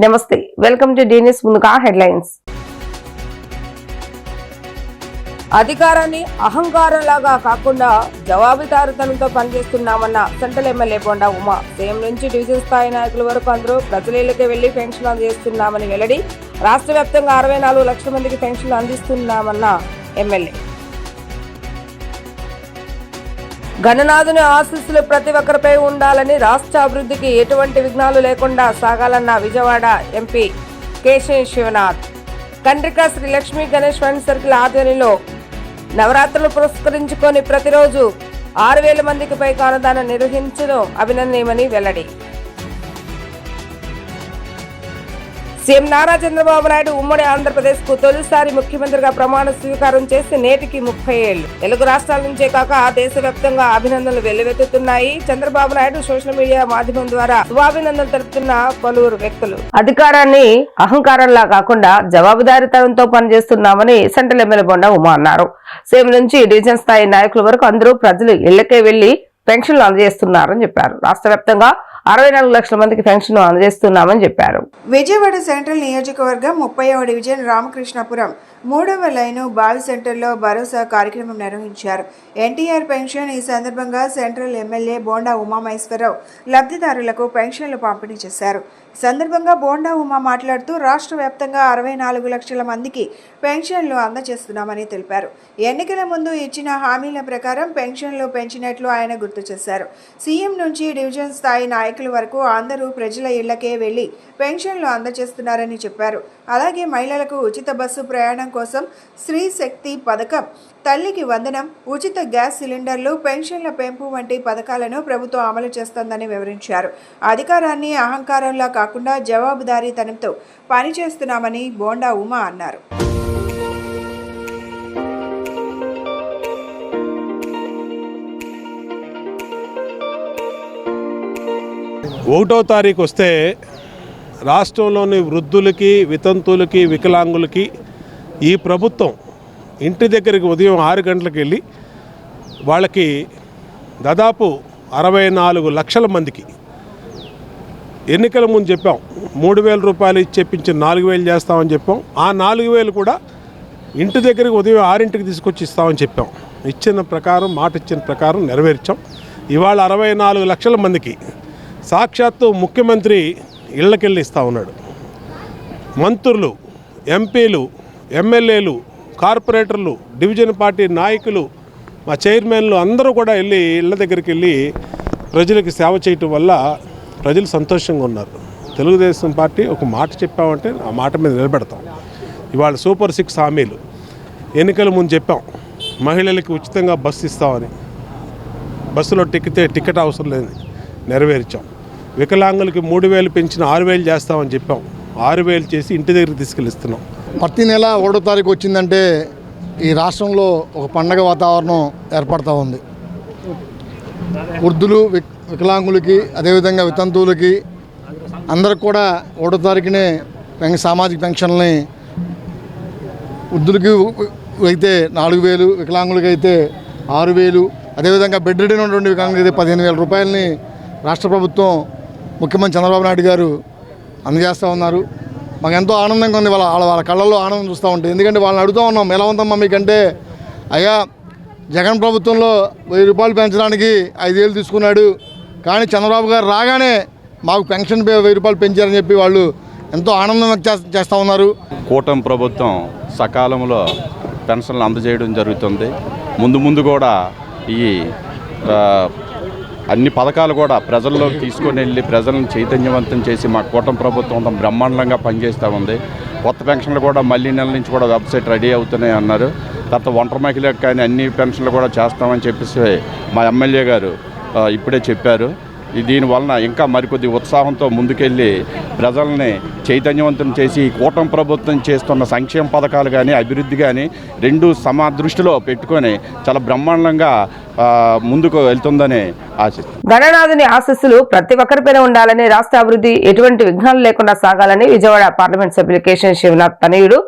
నమస్తే, welcome to డీనిస్. ముందుగా headlines. అధికారాన్ని అహంకారంలాగా కాకుండా జవాబుదారీతనంతో పనిచేస్తున్నామన్న central MLA Bonda Uma. CM నుంచి డివిజన్ స్థాయి నాయకుల వరకు అందరూ ప్రజలకి వెళ్లి పెన్షన్లు అందిస్తున్నామని వెల్లడి. రాష్ట్ర వ్యాప్తంగా 64 లక్షల మందికి పెన్షన్లు అందిస్తున్నామన్న ఎమ్మెల్యే. గణనాథుని ఆశీస్సులు ప్రతి ఒక్కరిపై ఉండాలని, రాష్ట్ర అభివృద్ధికి ఎటువంటి విఘ్నాలు లేకుండా సాగాలన్న Vijayawada MP Kesineni Sivanath. Kandrika Sri Lakshmi Ganesh friend circle ఆధ్వర్యంలో నవరాత్రులు పురస్కరించుకొని ప్రతిరోజు 6,000 మందికి పైగా అన్నదానం నిర్వహించడం అభినందనీయమని వెల్లడి. సీఎం నారా చంద్రబాబు నాయుడు ఉమ్మడి ఆంధ్రప్రదేశ్ కు తొలిసారి ముఖ్యమంత్రిగా ప్రమాణ స్వీకారం చేసి నేటికి 30 ఏళ్లు. తెలుగు రాష్ట్రాల నుంచే కాక దేశవ్యాప్తంగా అభినందనలు వెల్లువెత్తుతున్నాయి. చంద్రబాబు నాయుడు సోషల్ మీడియా మాధ్యమం ద్వారా శుభాభినందనలు తెలుపుతున్న పలువురు వ్యక్తులు అధికారాన్ని అహంకారంలా కాకుండా జవాబుదారీతనంతో పనిచేస్తున్నామని సెంట్రల్ ఎమ్మెల్యే బోండా ఉమా అన్నారు. సీఎం నుంచి డివిజన్ స్థాయి నాయకుల వరకు అందరూ ప్రజలు ఇళ్లకే వెళ్లి పెన్షన్లు అందజేస్తున్నారని చెప్పారు. రాష్ట్ర వ్యాప్తంగా 64 లక్షల మందికి పెన్షన్ అందజేస్తున్నామని చెప్పారు. విజయవాడ సెంట్రల్ నియోజకవర్గం 30వ డివిజన్ రామకృష్ణపురం 3వ లైను బావి సెంటర్లో భరోసా కార్యక్రమం నిర్వహించారు. ఎన్టీఆర్ పెన్షన్ ఈ సందర్భంగా సెంట్రల్ ఎమ్మెల్యే బోండా ఉమామహేశ్వరరావు లబ్ధిదారులకు పెన్షన్లు పంపిణీ చేశారు. ఈ సందర్భంగా బోండా ఉమా మాట్లాడుతూ రాష్ట్ర వ్యాప్తంగా 64 లక్షల మందికి పెన్షన్లు అందజేస్తున్నామని తెలిపారు. ఎన్నికల ముందు ఇచ్చిన హామీల ప్రకారం పెన్షన్లు పెంచినట్లు ఆయన గుర్తు చేశారు. సీఎం నుంచి డివిజన్ స్థాయి నాయకుల వరకు అందరూ ప్రజల ఇళ్లకే వెళ్లి పెన్షన్లు అందజేస్తున్నారని చెప్పారు. అలాగే మహిళలకు ఉచిత బస్సు ప్రయాణం కోసం స్త్రీ శక్తి పథకం, తల్లికి వందనం, ఉచిత గ్యాస్ సిలిండర్లు, పెన్షన్ల పెంపు వంటి పథకాలను ప్రభుత్వం అమలు చేస్తోందని వివరించారు. అధికారాన్ని అహంకారంలా కాకుండా జవాబుదారీతనంతో పనిచేస్తున్నామని బోండా ఉమా అన్నారు. ఒకటో తారీఖు వస్తే రాష్ట్రంలోని వృద్ధులకి, వితంతువులకి, వికలాంగులకి ఈ ప్రభుత్వం ఇంటి దగ్గరికి ఉదయం 6 గంటలకు వెళ్ళి వాళ్ళకి దాదాపు 64 లక్షల మందికి ఎన్నికల ముందు చెప్పాం 3,000 రూపాయలు ఇచ్చి చెప్పించి 4,000 చేస్తామని చెప్పాం. ఆ 4,000 కూడా ఇంటి దగ్గరికి ఉదయం 6ంటికి తీసుకొచ్చి ఇస్తామని చెప్పాం. ఇచ్చిన ప్రకారం, మాట ఇచ్చిన ప్రకారం నెరవేర్చాం. ఇవాళ 64 లక్షల మందికి సాక్షాత్తు ముఖ్యమంత్రి ఇళ్ళకెళ్ళి ఇస్తూ ఉన్నాడు. మంత్రులు, ఎంపీలు, ఎమ్మెల్యేలు, కార్పొరేటర్లు, డివిజన్ పార్టీ నాయకులు, మా చైర్మన్లు అందరూ కూడా వెళ్ళి ఇళ్ళ దగ్గరికి వెళ్ళి ప్రజలకు సేవ చేయటం వల్ల ప్రజలు సంతోషంగా ఉన్నారు. తెలుగుదేశం పార్టీ ఒక మాట చెప్పామంటే ఆ మాట మీద నిలబెడతాం. ఇవాళ సూపర్ 6 హామీలు ఎన్నికల ముందు చెప్పాం. మహిళలకి ఉచితంగా బస్సు ఇస్తామని, బస్సులో టికెట్ అవసరం లేదని నెరవేర్చాం. వికలాంగులకి 3,000 పెంచిన 6,000 చేస్తామని చెప్పాం. 6,000 చేసి ఇంటి దగ్గరికి తీసుకెళ్ళిస్తున్నాం. ప్రతి నెల 1వ తారీఖు వచ్చిందంటే ఈ రాష్ట్రంలో ఒక పండగ వాతావరణం ఏర్పడుతూ ఉంది. వృద్ధులు, వికలాంగులకి, అదేవిధంగా వితంతువులకి అందరికి కూడా 1వ తారీఖునే సామాజిక పెన్షన్లని వృద్ధులకి అయితే 4,000, వికలాంగులకి అయితే 6,000, అదేవిధంగా బెడ్ రిడన్ ఉన్నటువంటి వికలాంగులకి అయితే 15,000 రూపాయలని రాష్ట్ర ప్రభుత్వం, ముఖ్యమంత్రి చంద్రబాబు నాయుడు గారు అందజేస్తూ ఉన్నారు. మాకు ఎంతో ఆనందంగా ఉంది. వాళ్ళ కళ్ళల్లో ఆనందం చూస్తూ ఉంటాయి. ఎందుకంటే వాళ్ళని అడుగుతూ ఉన్నాం, ఎలా ఉందమ్మా మీకంటే, అయ్యా జగన్ ప్రభుత్వంలో 1,000 రూపాయలు పెంచడానికి 5,000 తీసుకున్నాడు, కానీ చంద్రబాబు గారు రాగానే మాకు పెన్షన్ 1,000 రూపాయలు పెంచారని చెప్పి వాళ్ళు ఎంతో ఆనందం చేస్తూ ఉన్నారు. కూటమి ప్రభుత్వం సకాలంలో పెన్షన్లు అందజేయడం జరుగుతుంది. ముందు కూడా ఈ అన్ని పథకాలు కూడా ప్రజల్లోకి తీసుకొని వెళ్ళి ప్రజలను చైతన్యవంతం చేసి మా కూటమి ప్రభుత్వం బ్రహ్మాండంగా పనిచేస్తూ ఉంది. కొత్త పెన్షన్లు కూడా మళ్ళీ నెల నుంచి కూడా వెబ్సైట్ రెడీ అవుతున్నాయి అన్నారు. తర్వాత ఒంటరి మహిళలకు కానీ అన్ని పెన్షన్లు కూడా చేస్తామని చెప్పేసి మా ఎమ్మెల్యే గారు ఇప్పుడే చెప్పారు. దీనివలన ఇంకా మరికొద్ది ఉత్సాహంతో ముందుకెళ్ళి ప్రజల్ని చైతన్యవంతం చేసి కూటమి ప్రభుత్వం చేస్తున్న సంక్షేమ పథకాలు కానీ అభివృద్ధి కానీ రెండు దృష్టిలో పెట్టుకొని చాలా బ్రహ్మాండంగా ముందుకు వెళ్తుందని ఆశిస్తున్నాను. గణనాథుని ఆశీస్సులు ప్రతి ఒక్కరిపైన ఉండాలని, రాష్ట్ర అభివృద్ధి ఎటువంటి విఘ్నాలు లేకుండా సాగాలని విజయవాడ పార్లమెంట్ సభ్యులు కేశినేని శివనాథ్ తనయుడు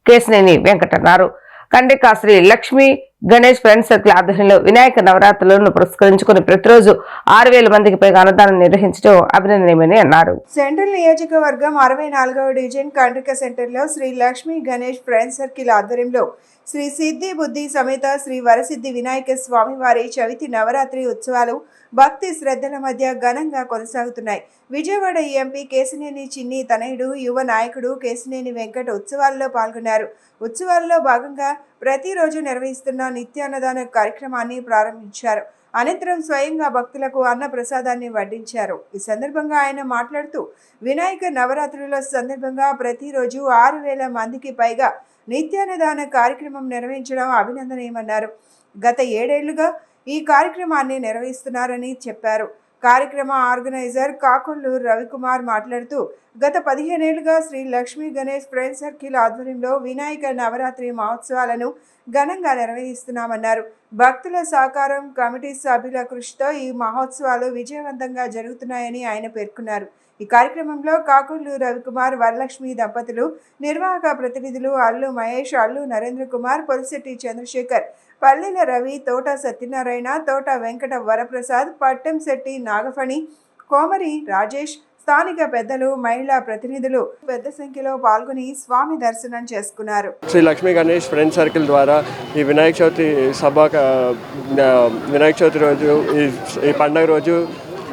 కేశినేని వెంకట్ అన్నారు. కండ్రిక శ్రీ లక్ష్మీ గణేష్ ఫ్రెండ్స్ సర్కిల్ ఆధ్వర్యంలో వినాయక నవరాత్రులను పురస్కరించుకుని ప్రతిరోజు 6,000 మందికి పైగా అన్నదానం నిర్వహించడం అభినందనీయమని అన్నారు. సెంట్రల్ నియోజకవర్గం 64వ డివిజన్ కండ్రిక సెంటర్లో శ్రీ లక్ష్మీ గణేష్ ఫ్రెండ్స్ సర్కిల్ ఆధ్వర్యంలో శ్రీ సిద్ధి బుద్ధి సమేత శ్రీ వరసిద్ధి వినాయక స్వామివారి చవితి నవరాత్రి ఉత్సవాలు భక్తి శ్రద్ధల మధ్య ఘనంగా కొనసాగుతున్నాయి. విజయవాడ ఎంపీ కేశినేని చిన్ని తనయుడు యువ నాయకుడు కేశినేని వెంకట ఉత్సవాల్లో పాల్గొన్నారు. ఉత్సవాల్లో భాగంగా ప్రతిరోజు నిర్వహిస్తున్న నిత్యాన్నదాన కార్యక్రమాన్ని ప్రారంభించారు. అనంతరం స్వయంగా భక్తులకు అన్న ప్రసాదాన్ని వడ్డించారు. ఈ సందర్భంగా ఆయన మాట్లాడుతూ వినాయక నవరాత్రుల సందర్భంగా ప్రతిరోజు 6,000 మందికి పైగా నిత్యాన్నదాన కార్యక్రమం నిర్వహించడం అభినందనీయమన్నారు. గత 7 ఏళ్లుగా ఈ కార్యక్రమాన్ని నిర్వహిస్తున్నారని చెప్పారు. కార్యక్రమ ఆర్గనైజర్ కాకొల్లు రవికుమార్ మాట్లాడుతూ గత 15 ఏళ్లుగా శ్రీ లక్ష్మీ గణేష్ ఫ్రెండ్స్ సర్కిల్ ఆధ్వర్యంలో వినాయక నవరాత్రి మహోత్సవాలను ఘనంగా నిర్వహిస్తున్నామన్నారు. భక్తుల సహకారం, కమిటీ సభ్యుల కృషితో ఈ మహోత్సవాలు విజయవంతంగా జరుగుతున్నాయని ఆయన పేర్కొన్నారు. ఈ కార్యక్రమంలో కాకొల్లు రవికుమార్, వరలక్ష్మి దంపతులు, నిర్వాహక ప్రతినిధులు అల్లు మహేష్, అల్లు నరేంద్ర కుమార్, పొలిశెట్టి చంద్రశేఖర్, పల్లెల రవి, తోట సత్యనారాయణ, తోట వెంకట వరప్రసాద్, పట్టంశెట్టి నాగఫణి, కోమరి రాజేష్, స్థానిక పెద్దలు, మహిళా ప్రతినిధులు పెద్ద సంఖ్యలో పాల్గొని స్వామి దర్శనం చేసుకున్నారు. శ్రీ లక్ష్మీ గణేష్ ఫ్రెండ్స్ సర్కిల్ ద్వారా ఈ వినాయక చవితి రోజు ఈ పండుగ రోజు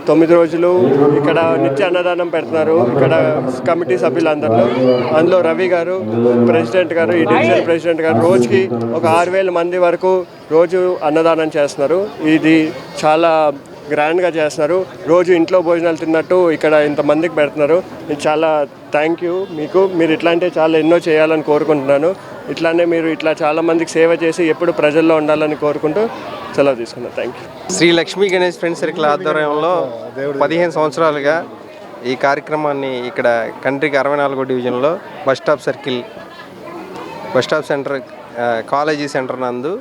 9 రోజులు ఇక్కడ నిత్య అన్నదానం పెడుతున్నారు. ఇక్కడ కమిటీ సభ్యులందరిలో అందులో రవి గారు ప్రెసిడెంట్ గారు, ఈ డివిజన్ ప్రెసిడెంట్ గారు రోజుకి ఒక 6,000 మంది వరకు రోజు అన్నదానం చేస్తున్నారు. ఇది చాలా గ్రాండ్గా చేస్తున్నారు. రోజు ఇంట్లో భోజనాలు తిన్నట్టు ఇక్కడ ఇంతమందికి పెడుతున్నారు. ఇది చాలా థ్యాంక్ యూ మీకు. మీరు ఇట్లాంటివి చాలా ఎన్నో చేయాలని కోరుకుంటున్నాను. ఇట్లానే మీరు ఇట్లా చాలామందికి సేవ చేసి ఎప్పుడు ప్రజల్లో ఉండాలని కోరుకుంటూ సెలవు తీసుకున్నాను. Thank you. Shri Lakshmi Ganesh friends circle ఆధ్వర్యంలో 15 సంవత్సరాలుగా ఈ కార్యక్రమాన్ని ఇక్కడ కంట్రీకి 64వ డివిజన్లో bus stop centre college centre నందు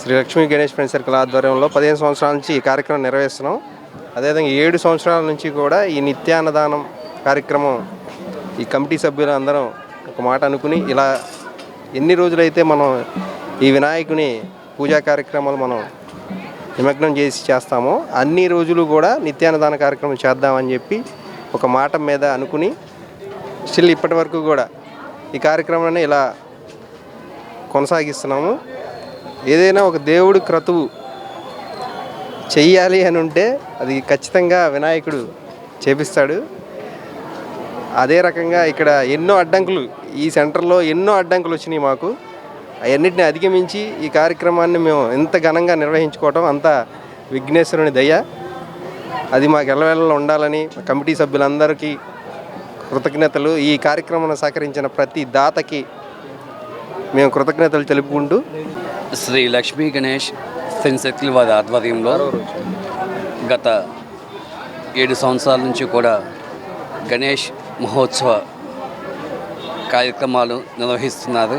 శ్రీ లక్ష్మీ గణేష్ ఫ్రెండ్స్ సర్కిల్ ఆధ్వర్యంలో 15 సంవత్సరాల నుంచి ఈ కార్యక్రమం నిర్వహిస్తున్నాం. అదేవిధంగా 7 సంవత్సరాల నుంచి కూడా ఈ నిత్యాన్నదానం కార్యక్రమం ఈ కమిటీ సభ్యులు అందరం ఒక మాట అనుకుని ఇలా ఎన్ని రోజులైతే మనం ఈ వినాయకుని పూజా కార్యక్రమాలు మనం నిమగ్నం చేస్తామో అన్ని రోజులు కూడా నిత్యాన్నదాన కార్యక్రమం చేద్దామని చెప్పి ఒక మాట మీద అనుకుని స్టిల్ ఇప్పటి వరకు కూడా ఈ కార్యక్రమాన్ని ఇలా కొనసాగిస్తున్నాము. ఏదైనా ఒక దేవుడి క్రతువు చెయ్యాలి అని ఉంటే అది ఖచ్చితంగా వినాయకుడు చేపిస్తాడు. అదే రకంగా ఇక్కడ ఎన్నో అడ్డంకులు, ఈ సెంటర్లో ఎన్నో అడ్డంకులు వచ్చినాయి మాకు. అవన్నిటిని అధిగమించి ఈ కార్యక్రమాన్ని మేము ఎంత ఘనంగా నిర్వహించుకోవటం అంత విఘ్నేశ్వరుని దయ. అది మాకు ఎల్లవేళలో ఉండాలని కమిటీ సభ్యులందరికీ కృతజ్ఞతలు. ఈ కార్యక్రమాన్ని సహకరించిన ప్రతి దాతకి మేము కృతజ్ఞతలు తెలుపుకుంటూ శ్రీ లక్ష్మీ గణేష్ ఫ్రెండ్స్ సర్కిల్ వారి ఆధ్వర్యంలో గత 7 సంవత్సరాల నుంచి కూడా గణేష్ మహోత్సవ కార్యక్రమాలు నిర్వహిస్తున్నారు.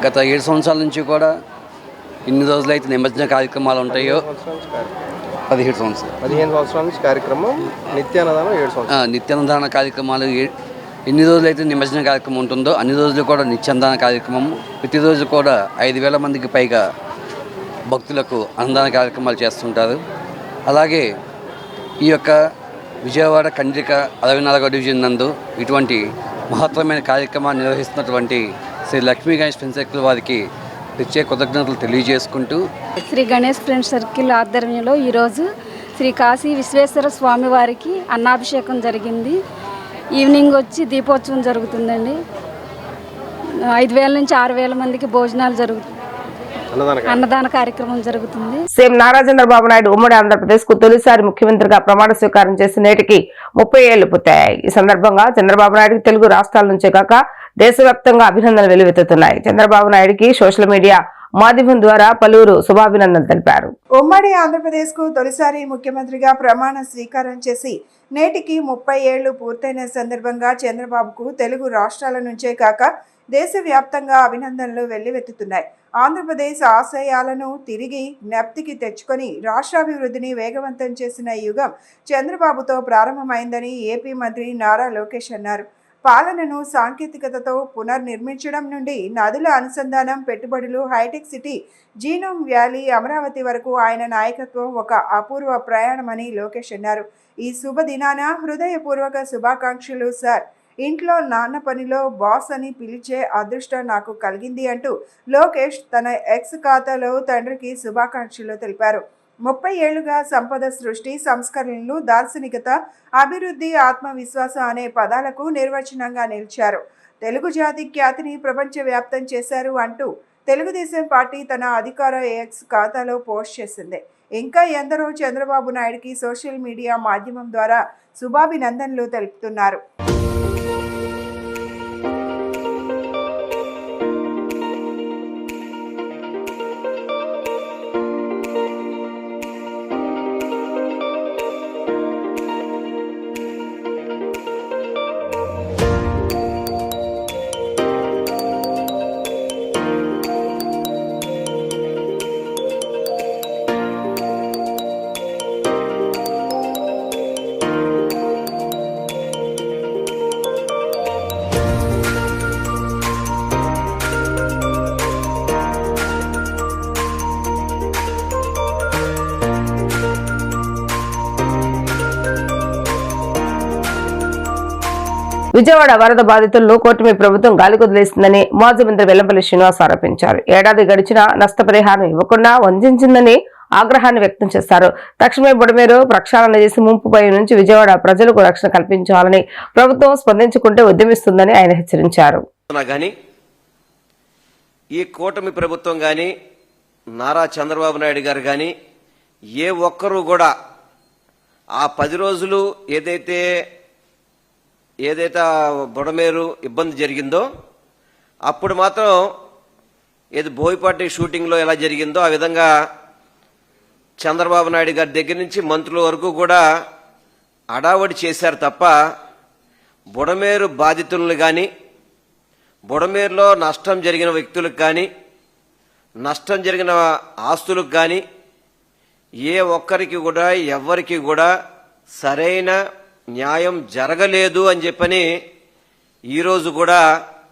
గత 7 సంవత్సరాల నుంచి కూడా ఇన్ని రోజులైతే నిమజ్జన కార్యక్రమాలు ఉంటాయో 15 సంవత్సరాల నుంచి కార్యక్రమం నిత్యాన్నదానం 7 సంవత్సరాలు నిత్యాన్నదాన కార్యక్రమాలు ఎన్ని రోజులైతే నిమజ్జన కార్యక్రమం ఉంటుందో అన్ని రోజులు కూడా నిత్యాన్నదాన కార్యక్రమం. ప్రతిరోజు కూడా 5,000 మందికి పైగా భక్తులకు అన్నదాన కార్యక్రమాలు చేస్తుంటారు. అలాగే ఈ యొక్క విజయవాడ కండ్రిక 64వ డివిజన్ నందు ఇటువంటి మహత్తరమైన కార్యక్రమాన్ని నిర్వహిస్తున్నటువంటి శ్రీ లక్ష్మీ గణేష్ ఫ్రెండ్స్ సర్కిల్ వారికి ప్రత్యేక కృతజ్ఞతలు తెలియజేసుకుంటూ శ్రీ గణేష్ ఫ్రెండ్స్ సర్కిల్ ఆధ్వర్యంలో ఈరోజు శ్రీ కాశీ విశ్వేశ్వర స్వామి వారికి అన్నాభిషేకం జరిగింది. ఈవినింగ్ వచ్చి దీపోత్సవం జరుగుతుందండి. 5,000 నుంచి 6,000 మందికి భోజనాలు జరుగుతుంది, అన్నదాన కార్యక్రమం జరుగుతుంది. సీఎం నారా చంద్రబాబు నాయుడు ఉమ్మడి ఆంధ్రప్రదేశ్ కు తొలిసారి ముఖ్యమంత్రిగా ప్రమాణ స్వీకారం చేసి నేటికి 30 ఏళ్లు పూర్తయ్యాయి. ఈ సందర్భంగా చంద్రబాబు నాయుడుకి తెలుగు రాష్ట్రాల నుంచే కాక దేశవ్యాప్తంగా అభినందనలు వెల్లువెత్తుతున్నాయి. చంద్రబాబు నాయుడుకి సోషల్ మీడియా మాధ్యమం ద్వారా పలువురు శుభాభినందనలు తెలిపారు. ఉమ్మడి ఆంధ్రప్రదేశ్ కు తొలిసారి ముఖ్యమంత్రిగా ప్రమాణ స్వీకారం చేసి నేటికి 30 ఏళ్లు పూర్తయిన సందర్భంగా చంద్రబాబుకు తెలుగు రాష్ట్రాల నుంచే కాక దేశవ్యాప్తంగా అభినందనలు వెల్లువెత్తుతున్నాయి. ఆంధ్రప్రదేశ్ ఆశయాలను తిరిగి జ్ఞప్తికి తెచ్చుకొని రాష్ట్రాభివృద్ధిని వేగవంతం చేసిన యుగం చంద్రబాబుతో ప్రారంభమైందని ఏపీ మంత్రి నారా లోకేష్ అన్నారు. పాలనను సాంకేతికతతో పునర్నిర్మించడం నుండి నదుల అనుసంధానం, పెట్టుబడులు, hitech city, genome valley, Amaravati వరకు ఆయన నాయకత్వం ఒక అపూర్వ ప్రయాణమని లోకేష్ అన్నారు. ఈ శుభదినాన హృదయపూర్వక శుభాకాంక్షలు సార్. ఇంట్లో నాన్న పనిలో బాస్ అని పిలిచే అదృష్టం నాకు కలిగింది అంటూ లోకేష్ తన ఎక్స్ ఖాతాలో తండ్రికి శుభాకాంక్షలు తెలిపారు. 30 ఏళ్లుగా సంపద సృష్టి, సంస్కరణలు, దార్శనికత, అభివృద్ధి, ఆత్మవిశ్వాసం అనే పదాలకు నిర్వచనంగా నిలిచారు. తెలుగు జాతి ఖ్యాతిని ప్రపంచవ్యాప్తం చేశారు అంటూ తెలుగుదేశం పార్టీ తన అధికార ఎక్స్ ఖాతాలో పోస్ట్ చేసింది. ఇంకా ఎందరో చంద్రబాబు నాయుడికి సోషల్ మీడియా మాధ్యమం ద్వారా శుభాభినందనలు తెలుపుతున్నారు. విజయవాడ వరద బాధితులను కూటమి ప్రభుత్వం గాలికొదిలేసిందని మాజీ మంత్రి వెల్లంపల్లి శ్రీనివాస్ ఆరోపించారు. ఏడాది గడిచినా నష్టపరిహారం ఇవ్వకుండా వంచిందని ఆగ్రహాన్ని వ్యక్తం చేశారు. తక్షణమే బుడమేరు ప్రక్షాళన చేసి ముంపుపై నుంచి విజయవాడ ప్రజలకు రక్షణ కల్పించాలని ప్రభుత్వం స్పందించుకుంటే ఉద్యమిస్తుందని ఆయన హెచ్చరించారు. ఈ కూటమి ప్రభుత్వం కానీ నారా చంద్రబాబు నాయుడు గారు కానీ ఏ ఒక్కరూ కూడా ఆ 10 రోజులు ఏదైతే బుడమేరు ఇబ్బంది జరిగిందో అప్పుడు మాత్రం ఏది బోయపాటి షూటింగ్లో ఎలా జరిగిందో ఆ విధంగా చంద్రబాబు నాయుడు గారి దగ్గర నుంచి మంత్రుల వరకు కూడా అడావడి చేశారు తప్ప బుడమేరు బాధితులను కానీ బుడమేరులో నష్టం జరిగిన వ్యక్తులకు కానీ నష్టం జరిగిన ఆస్తులకు కానీ ఏ ఒక్కరికి కూడా ఎవ్వరికి కూడా సరైన న్యాయం జరగలేదు అని చెప్పని ఈరోజు కూడా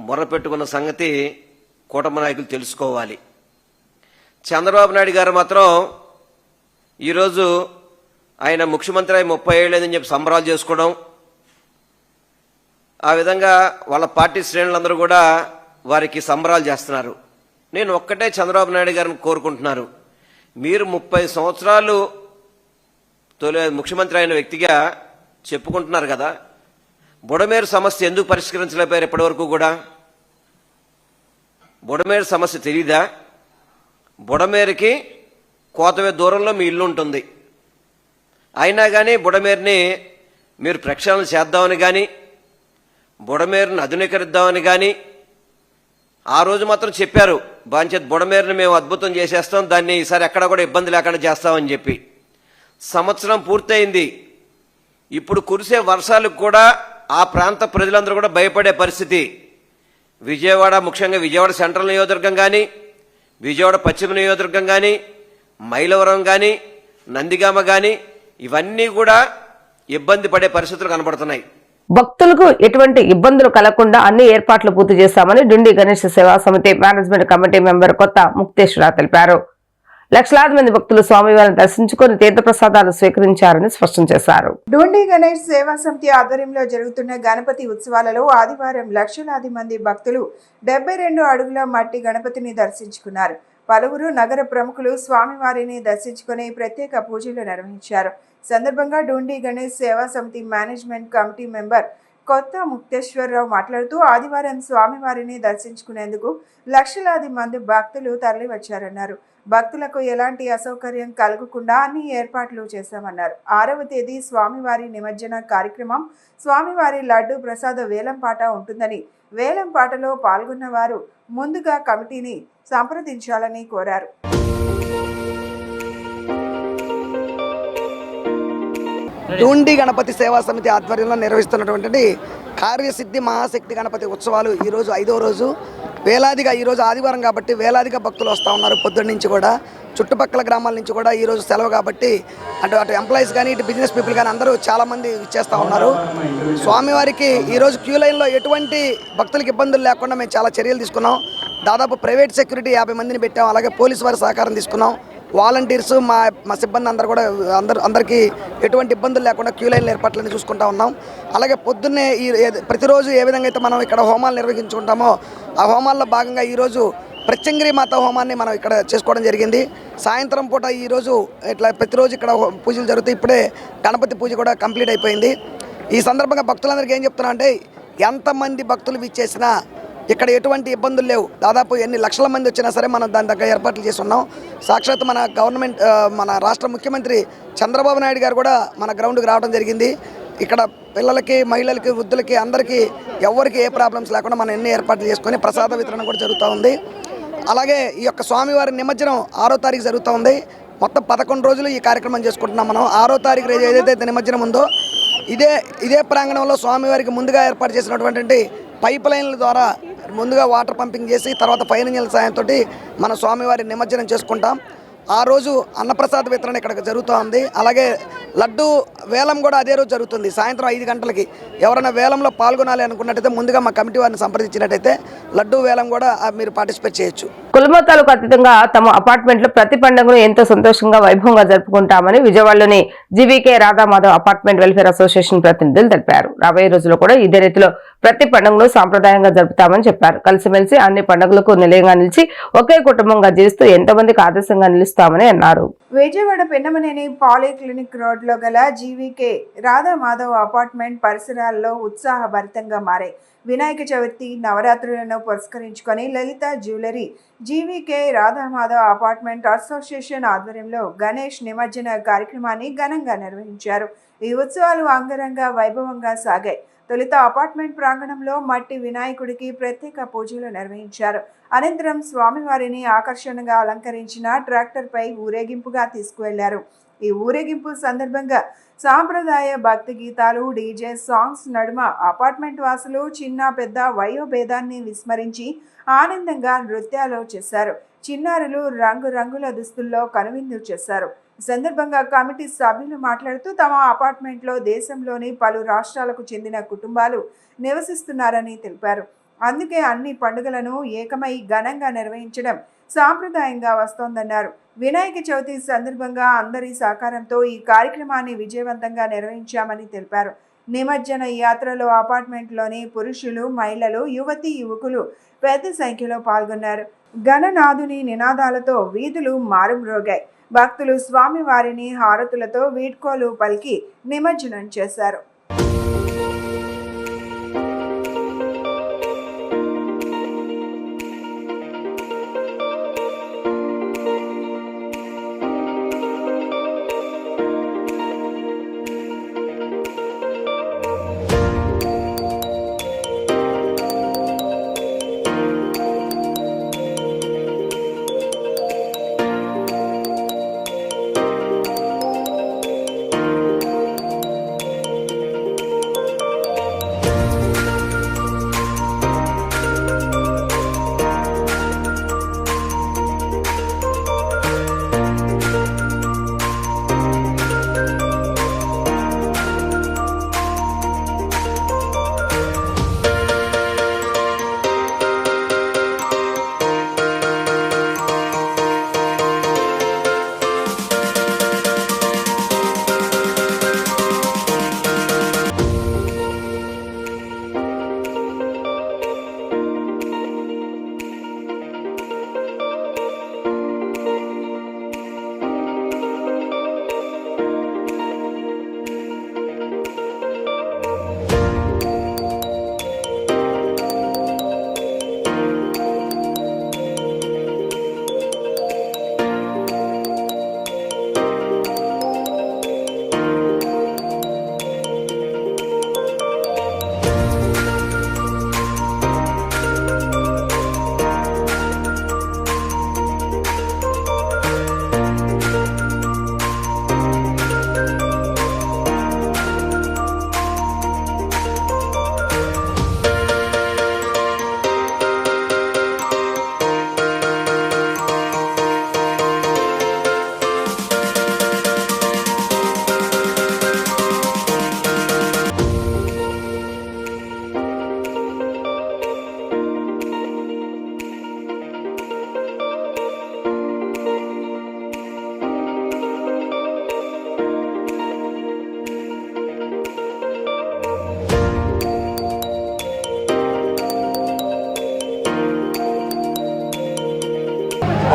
మొరపెట్టుకున్న సంగతి కూటమి నాయకులు తెలుసుకోవాలి. చంద్రబాబు నాయుడు గారు మాత్రం ఈరోజు ఆయన ముఖ్యమంత్రి 30 ఏళ్ళని చెప్పి సంబరాలు చేసుకోవడం, ఆ విధంగా వాళ్ళ పార్టీ శ్రేణులందరూ కూడా వారికి సంబరాలు చేస్తున్నారు. నేను ఒక్కటే చంద్రబాబు నాయుడు గారిని కోరుకుంటున్నారు, మీరు 30 సంవత్సరాలు ముఖ్యమంత్రి అయిన వ్యక్తిగా చెప్పుకుంటున్నారు కదా, బుడమేరు సమస్య ఎందుకు పరిష్కరించలేకపోయారు ఇప్పటి వరకు కూడా? బుడమేరు సమస్య తెలీదా? బుడమేరుకి కోతవే దూరంలో మీ ఇల్లు ఉంటుంది, అయినా కానీ బుడమేరుని మీరు ప్రక్షాళన చేద్దామని కానీ బుడమేరుని ఆధునీకరిద్దామని కానీ ఆ రోజు మాత్రం చెప్పారు, బాంచేత్ బుడమేరుని మేము అద్భుతం చేసేస్తాం, దాన్ని ఈసారి ఎక్కడ కూడా ఇబ్బంది లేకుండా చేస్తామని చెప్పి. సంవత్సరం పూర్తయింది. ఇప్పుడు కురిసే వర్షాలకు కూడా ఆ ప్రాంత ప్రజలందరూ కూడా భయపడే పరిస్థితి. విజయవాడ, ముఖ్యంగా విజయవాడ సెంట్రల్ నియోజకవర్గం కానీ విజయవాడ పశ్చిమ నియోజకవర్గం కానీ మైలవరం కానీ నందిగామ కానీ ఇవన్నీ కూడా ఇబ్బంది పడే పరిస్థితులు కనబడుతున్నాయి. భక్తులకు ఎటువంటి ఇబ్బందులు కలగకుండా అన్ని ఏర్పాట్లు పూర్తి చేశామని డుండి గణేష్ సేవా సమితి మేనేజ్మెంట్ కమిటీ మెంబర్ కొత్త ముక్తేశ్వర తెలిపారు. లక్షలాది మంది భక్తులు స్వామివారిని దర్శించుకుని తీర్థప్రసాదాలు స్వీకరించారని స్పష్టం చేశారు. డుండి గణేష్ సేవా సమితి ఆధ్వర్యంలో జరుగుతున్న గణపతి ఉత్సవాలలో ఆదివారం లక్షలాది మంది భక్తులు 72 అడుగుల మట్టి గణపతిని దర్శించుకున్నారు. పలువురు నగర ప్రముఖులు స్వామివారిని దర్శించుకుని ప్రత్యేక పూజలు నిర్వహించారు. సందర్భంగా డుండి గణేష్ సేవా సమితి మేనేజ్మెంట్ కమిటీ మెంబర్ కొత్త ముక్తేశ్వరరావు మాట్లాడుతూ ఆదివారం స్వామివారిని దర్శించుకునేందుకు లక్షలాది మంది భక్తులు తరలివచ్చారన్నారు. భక్తులకు ఎలాంటి అసౌకర్యం కలగకుండా అన్ని ఏర్పాట్లు చేశామన్నారు. 6వ తేదీ స్వామివారి నిమజ్జన కార్యక్రమం, స్వామివారి లడ్డు ప్రసాద వేలంపాట ఉంటుందని, వేలంపాటలో పాల్గొన్న వారు ముందుగా కమిటీని సంప్రదించాలని కోరారు. డుండి గణపతి సేవా సమితి ఆధ్వర్యంలో నిర్వహిస్తున్నటువంటి కార్యసిద్ధి మహాశక్తి గణపతి ఉత్సవాలు ఈరోజు 5వ రోజు వేలాదిగా ఈరోజు ఆదివారం కాబట్టి వేలాదిగా భక్తులు వస్తూ ఉన్నారు. పొద్దున్న నుంచి కూడా చుట్టుపక్కల గ్రామాల నుంచి కూడా ఈరోజు సెలవు కాబట్టి అటు ఎంప్లాయీస్ కానీ ఇటు బిజినెస్ పీపుల్ కానీ అందరూ చాలామంది ఇచ్చేస్తూ ఉన్నారు. స్వామివారికి ఈరోజు క్యూ లైన్లో ఎటువంటి భక్తులకు ఇబ్బందులు లేకుండా మేము చాలా చర్యలు తీసుకున్నాం. దాదాపు ప్రైవేట్ సెక్యూరిటీ 50 మందిని పెట్టాం. అలాగే పోలీసు వారి సహకారం తీసుకున్నాం. వాలంటీర్స్ మా సిబ్బంది అందరూ కూడా అందరికీ ఎటువంటి ఇబ్బందులు లేకుండా క్యూ లైన్ల ఏర్పాట్లను చూసుకుంటా ఉన్నాం. అలాగే పొద్దున్నే ప్రతిరోజు ఏ విధంగా అయితే మనం ఇక్కడ హోమాలు నిర్వహించుకుంటామో ఆ హోమాల్లో భాగంగా ఈరోజు ప్రత్యంగిరి మాత హోమాన్ని మనం ఇక్కడ చేసుకోవడం జరిగింది. సాయంత్రం పూట ఈరోజు ఇట్లా ప్రతిరోజు ఇక్కడ పూజలు జరుగుతాయి. ఇప్పుడే గణపతి పూజ కూడా కంప్లీట్ అయిపోయింది. ఈ సందర్భంగా భక్తులందరికీ ఏం చెప్తున్నా అంటే ఎంతమంది భక్తులు విచ్చేసినా ఇక్కడ ఎటువంటి ఇబ్బందులు లేవు. దాదాపు ఎన్ని లక్షల మంది వచ్చినా సరే మనం దాని దగ్గర ఏర్పాట్లు చేసి ఉన్నాం. సాక్షాత్ మన గవర్నమెంట్ మన రాష్ట్ర ముఖ్యమంత్రి చంద్రబాబు నాయుడు గారు కూడా మన గ్రౌండ్కి రావడం జరిగింది. ఇక్కడ పిల్లలకి, మహిళలకి, వృద్ధులకి అందరికీ ఎవరికి ఏ ప్రాబ్లమ్స్ లేకుండా మనం ఎన్ని ఏర్పాట్లు చేసుకొని ప్రసాద వితరణ కూడా జరుగుతూ ఉంది. అలాగే ఈ యొక్క స్వామివారి నిమజ్జనం 6వ తారీఖు జరుగుతూ ఉంది. మొత్తం 11 రోజులు ఈ కార్యక్రమం చేసుకుంటున్నాం మనం. 6వ తారీఖు రోజు ఏదైతే నిమజ్జనం ఉందో ఇదే ప్రాంగణంలో స్వామివారికి ముందుగా ఏర్పాటు చేసినటువంటి పైప్ లైన్ల ద్వారా ముందుగా వాటర్ పంపింగ్ చేసి తర్వాత ఫైర్ ఇంజిన్ల సాయంతో మన స్వామివారి నిమజ్జనం చేసుకుంటాం. ఆ రోజు అన్నప్రసాద వితరణ ఇక్కడ జరుగుతూ ఉంది. అలాగే లడ్డు వేలం కూడా అదే రోజు జరుగుతుంది. సాయంత్రం 5 గంటలకి ఎవరైనా వేలంలో పాల్గొనాలి అనుకున్నట్టయితే ముందుగా మా కమిటీ వారిని సంప్రదించినట్టయితే లడ్డు వేలం కూడా మీరు పార్టిసిపేట్ చేయొచ్చు. కులమతాలకు అతీతంగా తమ అపార్ట్మెంట్ లో ప్రతి పండుగను ఎంతో సంతోషంగా వైభవంగా జరుపుకుంటామని విజయవాడలోని GVK Radhamadhav apartment welfare association ప్రతినిధులు తెలిపారు. రాబోయే రోజుల్లో కూడా ఇదే రీతిలో ప్రతి పండుగను సాంప్రదాయంగా జరుపుతామని చెప్పారు. కలిసిమెలిసి అన్ని పండుగలకు నిలయంగా నిలిచి ఒకే కుటుంబంగా జీవిస్తూ ఎంతో మందికి ఆదర్శంగా నిలుస్తామని అన్నారు. విజయవాడ పెన్నమనేని పాలీక్లినిక్ రోడ్లో గల జీవీకే రాధామాధవ్ అపార్ట్మెంట్ పరిసరాల్లో ఉత్సాహభరితంగా మారాయి. వినాయక చవితి నవరాత్రులను పురస్కరించుకొని Lalitha jewellery GVK Radhamadhav apartment association ఆధ్వర్యంలో గణేష్ నిమజ్జన కార్యక్రమాన్ని ఘనంగా నిర్వహించారు. ఈ ఉత్సవాలు అంగరంగ వైభవంగా సాగాయి. తొలుత అపార్ట్మెంట్ ప్రాంగణంలో మట్టి వినాయకుడికి ప్రత్యేక పూజలు నిర్వహించారు. అనంతరం స్వామివారిని ఆకర్షణగా అలంకరించిన ట్రాక్టర్పై ఊరేగింపుగా తీసుకువెళ్లారు. ఈ ఊరేగింపు సందర్భంగా సాంప్రదాయ భక్తి గీతాలు, డీజే సాంగ్స్ నడుమ అపార్ట్మెంట్ వాసులు చిన్న పెద్ద వయోభేదాన్ని విస్మరించి ఆనందంగా నృత్యాలు చేశారు. చిన్నారులు రంగురంగుల దుస్తుల్లో కనువిందు చేశారు. ఈ సందర్భంగా కమిటీ సభ్యులు మాట్లాడుతూ తమ అపార్ట్మెంట్లో దేశంలోని పలు రాష్ట్రాలకు చెందిన కుటుంబాలు నివసిస్తున్నారని తెలిపారు. అందుకే అన్ని పండుగలను ఏకమై ఘనంగా నిర్వహించడం సాంప్రదాయంగా వస్తోందన్నారు. వినాయక చవితి సందర్భంగా అందరి సహకారంతో ఈ కార్యక్రమాన్ని విజయవంతంగా నిర్వహించామని తెలిపారు. నిమజ్జన యాత్రలో అపార్ట్మెంట్లోని పురుషులు, మహిళలు, యువతీ యువకులు పెద్ద సంఖ్యలో పాల్గొన్నారు. గణనాథుని నినాదాలతో వీధులు మారుమ్రోగాయి. భక్తులు స్వామివారిని హారతులతో వీడ్కోలు పలికి నిమజ్జనం చేశారు.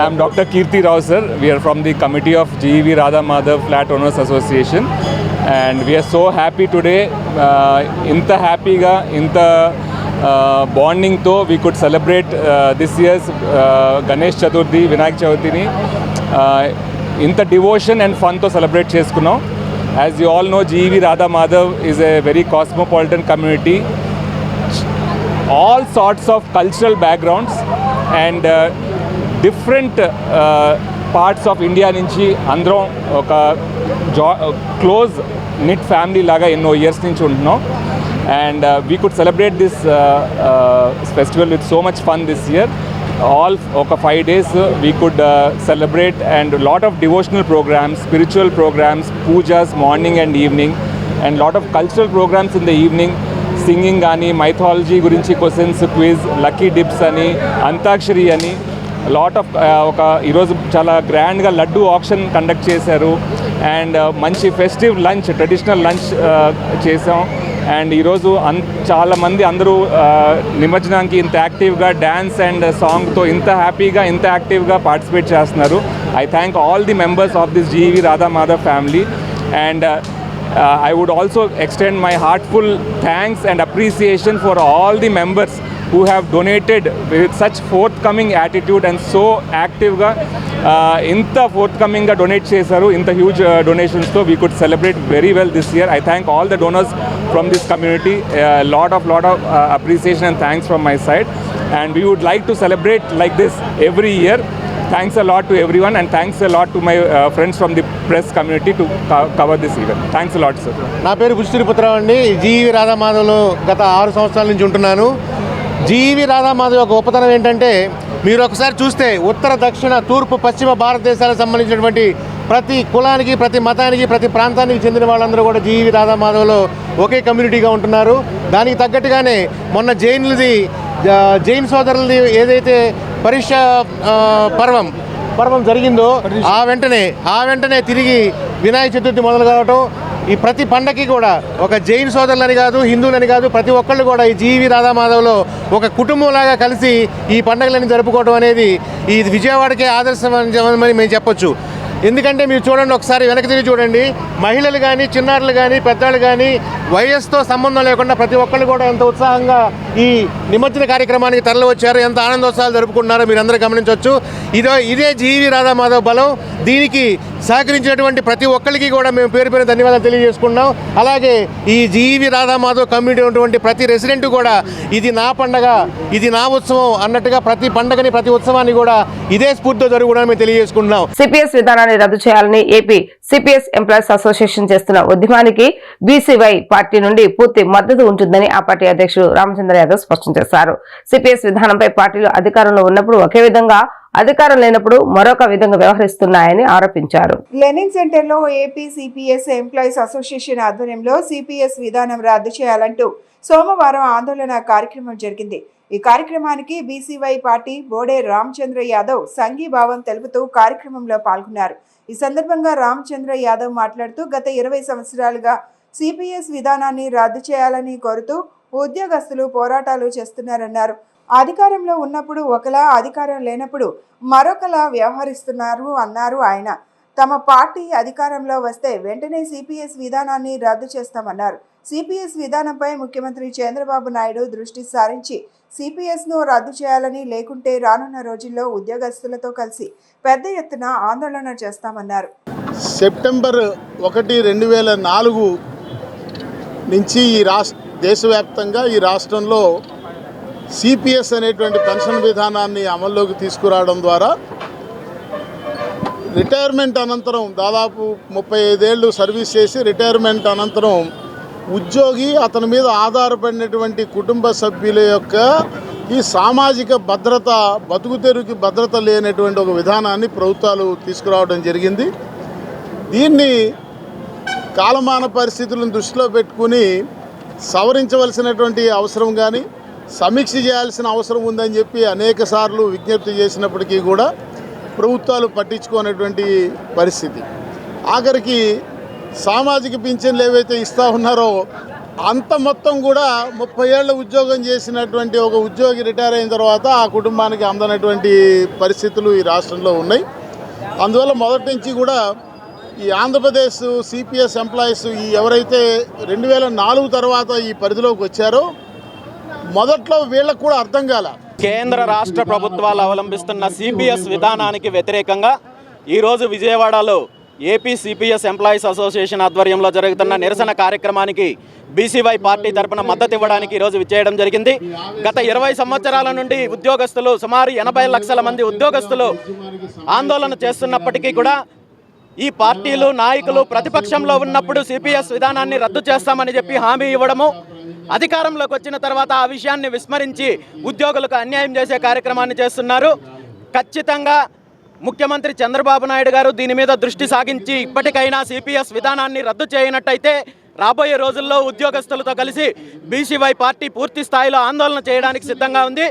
I am Dr. Kirti Rao, sir. We are from the committee of GEV Radha Madhav Flat Owners Association, and we are so happy today. Inta happy ga, inta bonding to we could celebrate this year's Ganesh Chaturthi, Vinayak Chaturthi ni. Inta devotion and fun to celebrate cheskunnam. As you all know, GEV Radha Madhav is a very cosmopolitan community. All sorts of cultural backgrounds and different parts of India nunchi andram oka close knit family laga enno years nunchi untunnam, and we could celebrate this festival with so much fun this year. All oka 5 days we could celebrate, and a lot of devotional programs, spiritual programs, pujas morning and evening, and lot of cultural programs in the evening. Singing కానీ, mythology గురించి questions, quiz, lucky dips అని, అంతాక్షరి అని, lot of ఒక ఈరోజు చాలా గ్రాండ్గా laddu option conduct చేశారు, and మంచి ఫెస్టివ్ లంచ్, ట్రెడిషనల్ లంచ్ చేసాం. అండ్ ఈరోజు చాలామంది అందరూ నిమజ్జనానికి ఇంత యాక్టివ్గా డ్యాన్స్ అండ్ సాంగ్తో ఇంత హ్యాపీగా, ఇంత యాక్టివ్గా పార్టిసిపేట్ చేస్తున్నారు. I thank all the members of this GEV Radha Madhav family, and I would also extend my heartful thanks and appreciation for all the members who have donated with such forthcoming attitude and so active ga inta forthcoming ga donate chesaru, inta huge donations so we could celebrate very well this year. I thank all the donors from this community. Lot of appreciation and thanks from my side, and we would like to celebrate like this every year. Thanks a lot to everyone, and thanks a lot to my friends from the press community to cover this event. Thanks a lot, sir. నా పేరు బుచ్చిరి పుత్రరావు అండి. GEV Radha Madhavలో గత 6 సంవత్సరాల నుంచి ఉంటున్నాను. GEV Radha Madhav యొక్క గొప్పతనం ఏంటంటే, మీరు ఒకసారి చూస్తే ఉత్తర, దక్షిణ, తూర్పు, పశ్చిమ భారతదేశాలకు సంబంధించినటువంటి ప్రతి కులానికి, ప్రతి మతానికి, ప్రతి ప్రాంతానికి చెందిన వాళ్ళందరూ కూడా GEV Radha Madhavలో ఒకే కమ్యూనిటీగా ఉంటున్నారు. దానికి తగ్గట్టుగానే మొన్న జైన్ సోదరులది ఏదైతే పరీక్ష పర్వం జరిగిందో ఆ వెంటనే తిరిగి వినాయక చతుర్థి మొదలు కావటం, ఈ ప్రతి పండగకి కూడా ఒక జైన్ సోదరులని కాదు, హిందువులని కాదు, ప్రతి ఒక్కళ్ళు కూడా ఈ GEV Radha Madhavలో ఒక కుటుంబంలాగా కలిసి ఈ పండుగలని జరుపుకోవడం అనేది ఈ విజయవాడకే ఆదర్శం అని మేము చెప్పొచ్చు. ఎందుకంటే మీరు చూడండి, ఒకసారి వెనక్కి తిరిగి చూడండి, మహిళలు కానీ, చిన్నారులు కానీ, పెద్దవాళ్ళు కానీ, వయస్సుతో సంబంధం లేకుండా ప్రతి ఒక్కళ్ళు కూడా ఎంత ఉత్సాహంగా ఈ నిమజ్జన కార్యక్రమానికి తరలి వచ్చారు, ఎంత ఆనందోత్సవాలు జరుపుకుంటున్నారో మీరు అందరూ గమనించవచ్చు. ఇదే GEV Radha Madhav బలం. దీనికి సహకరించినటువంటి ప్రతి ఒక్కరికి కూడా మేము పేరు ధన్యవాదాలు తెలియజేసుకున్నాం. అలాగే ఈ GEV Radha Madhav కమ్యూనిటీ ఉన్నటువంటి ప్రతి రెసిడెంట్ కూడా ఇది నా పండగ, ఇది నా ఉత్సవం అన్నట్టుగా ప్రతి పండగని, ప్రతి ఉత్సవాన్ని కూడా ఇదే స్ఫూర్తితో జరుగుతుందని మేము తెలియజేసుకుంటున్నాం. సిపిఎస్ విధానాన్ని రద్దు చేయాలని ఏపీ సిపిఎస్ ఎంప్లాయీస్ అసోసియేషన్ చేస్తున్న ఉద్యమానికి BCY పార్టీ నుండి పూర్తి మద్దతు ఉంటుందని ఆ పార్టీ అధ్యక్షుడు రామచంద్ర యాదవ్ స్పష్టం చేశారు. సిపిఎస్ విధానంపై పార్టీలు అధికారంలో ఉన్నప్పుడు ఒకే విధంగా, అధికారం లేనప్పుడు మరొక విధంగా వ్యవహరిస్తున్నాయని ఆరోపించారు. లెనిన్ సెంటర్ లో ఏపీ సిపిఎస్ ఎంప్లాయీస్ అసోసియేషన్ ఆధ్వర్యంలో సిపిఎస్ విధానం రద్దు చేయాలంటూ సోమవారం ఆందోళన కార్యక్రమం జరిగింది. ఈ కార్యక్రమానికి BCY పార్టీ బోడే రామచంద్ర యాదవ్ సంఘీభావం తెలుపుతూ కార్యక్రమంలో పాల్గొన్నారు. ఈ సందర్భంగా రామచంద్ర యాదవ్ మాట్లాడుతూ గత 20 సంవత్సరాలుగా సిపిఎస్ విధానాన్ని రద్దు చేయాలని కోరుతూ ఉద్యోగస్తులు పోరాటాలు చేస్తున్నారన్నారు. అధికారంలో ఉన్నప్పుడు ఒకలా, అధికారం లేనప్పుడు మరొకలా వ్యవహరిస్తున్నారు అన్నారు ఆయన. తమ పార్టీ అధికారంలో వస్తే వెంటనే సిపిఎస్ విధానాన్ని రద్దు చేస్తామన్నారు. సిపిఎస్ విధానంపై ముఖ్యమంత్రి చంద్రబాబు నాయుడు దృష్టి సారించి సిపిఎస్ ను రద్దు చేయాలని, లేకుంటే రానున్న రోజుల్లో ఉద్యోగస్తులతో కలిసి పెద్ద ఎత్తున ఆందోళన చేస్తామన్నారు. సెప్టెంబర్ 1, 2004 నుంచి దేశవ్యాప్తంగా ఈ రాష్ట్రంలో సిపిఎస్ అనేటువంటి పెన్షన్ విధానాన్ని అమల్లోకి తీసుకురావడం ద్వారా రిటైర్మెంట్ అనంతరం దాదాపు 35 ఏళ్ళు సర్వీస్ చేసి రిటైర్మెంట్ అనంతరం ఉద్యోగి, అతని మీద ఆధారపడినటువంటి కుటుంబ సభ్యుల యొక్క ఈ సామాజిక భద్రత, బతుకుతెరువుకి భద్రత లేనటువంటి ఒక విధానాన్ని ప్రభుత్వాలు తీసుకురావడం జరిగింది. దీన్ని కాలమాన పరిస్థితులను దృష్టిలో పెట్టుకుని సవరించవలసినటువంటి అవసరం కానీ, సమీక్ష చేయాల్సిన అవసరం ఉందని చెప్పి అనేక సార్లు విజ్ఞప్తి చేసినప్పటికీ కూడా ప్రభుత్వాలు పట్టించుకునేటువంటి పరిస్థితి. ఆఖరికి సామాజిక పింఛన్లు ఏవైతే ఇస్తూ ఉన్నారో అంత మొత్తం కూడా 30 ఏళ్ళ ఉద్యోగం చేసినటువంటి ఒక ఉద్యోగి రిటైర్ అయిన తర్వాత ఆ కుటుంబానికి అందనటువంటి పరిస్థితులు ఈ రాష్ట్రంలో ఉన్నాయి. అందువల్ల మొదటి నుంచి కూడా ఈ ఆంధ్రప్రదేశ్ సిపిఎస్ ఎంప్లాయీస్ ఈ ఎవరైతే 2004 తర్వాత ఈ పరిధిలోకి వచ్చారో మొదట్లో వీళ్ళకు కూడా అర్థం కాల. కేంద్ర రాష్ట్ర ప్రభుత్వాలు అవలంబిస్తున్న సిపిఎస్ విధానానికి వ్యతిరేకంగా ఈరోజు విజయవాడలో ఏపీ సిపిఎస్ ఎంప్లాయీస్ అసోసియేషన్ ఆధ్వర్యంలో జరుగుతున్న నిరసన కార్యక్రమానికి బీసీవై పార్టీ తరపున మద్దతు ఇవ్వడానికి ఈరోజు విచ్చేయడం జరిగింది. గత 20 సంవత్సరాల నుండి ఉద్యోగస్తులు సుమారు 80 లక్షల మంది ఉద్యోగస్తులు ఆందోళన చేస్తున్నప్పటికీ కూడా ఈ పార్టీలు నాయకులు ప్రతిపక్షంలో ఉన్నప్పుడు సిపిఎస్ విధానాన్ని రద్దు చేస్తామని చెప్పి హామీ ఇవ్వడము, అధికారంలోకి వచ్చిన తర్వాత ఆ విషయాన్ని విస్మరించి ఉద్యోగులకు అన్యాయం చేసే కార్యక్రమాన్ని చేస్తున్నారు. ఖచ్చితంగా ముఖ్యమంత్రి చంద్రబాబు నాయుడు గారు దీని మీద దృష్టి సాగించి ఇప్పటికైనా సిపిఎస్ విధానాన్ని రద్దు చేయనట్టయితే రాబోయే రోజుల్లో ఉద్యోగస్తులతో కలిసి బీసీవై పార్టీ పూర్తి స్థాయిలో ఆందోళన చేయడానికి సిద్ధంగా ఉంది.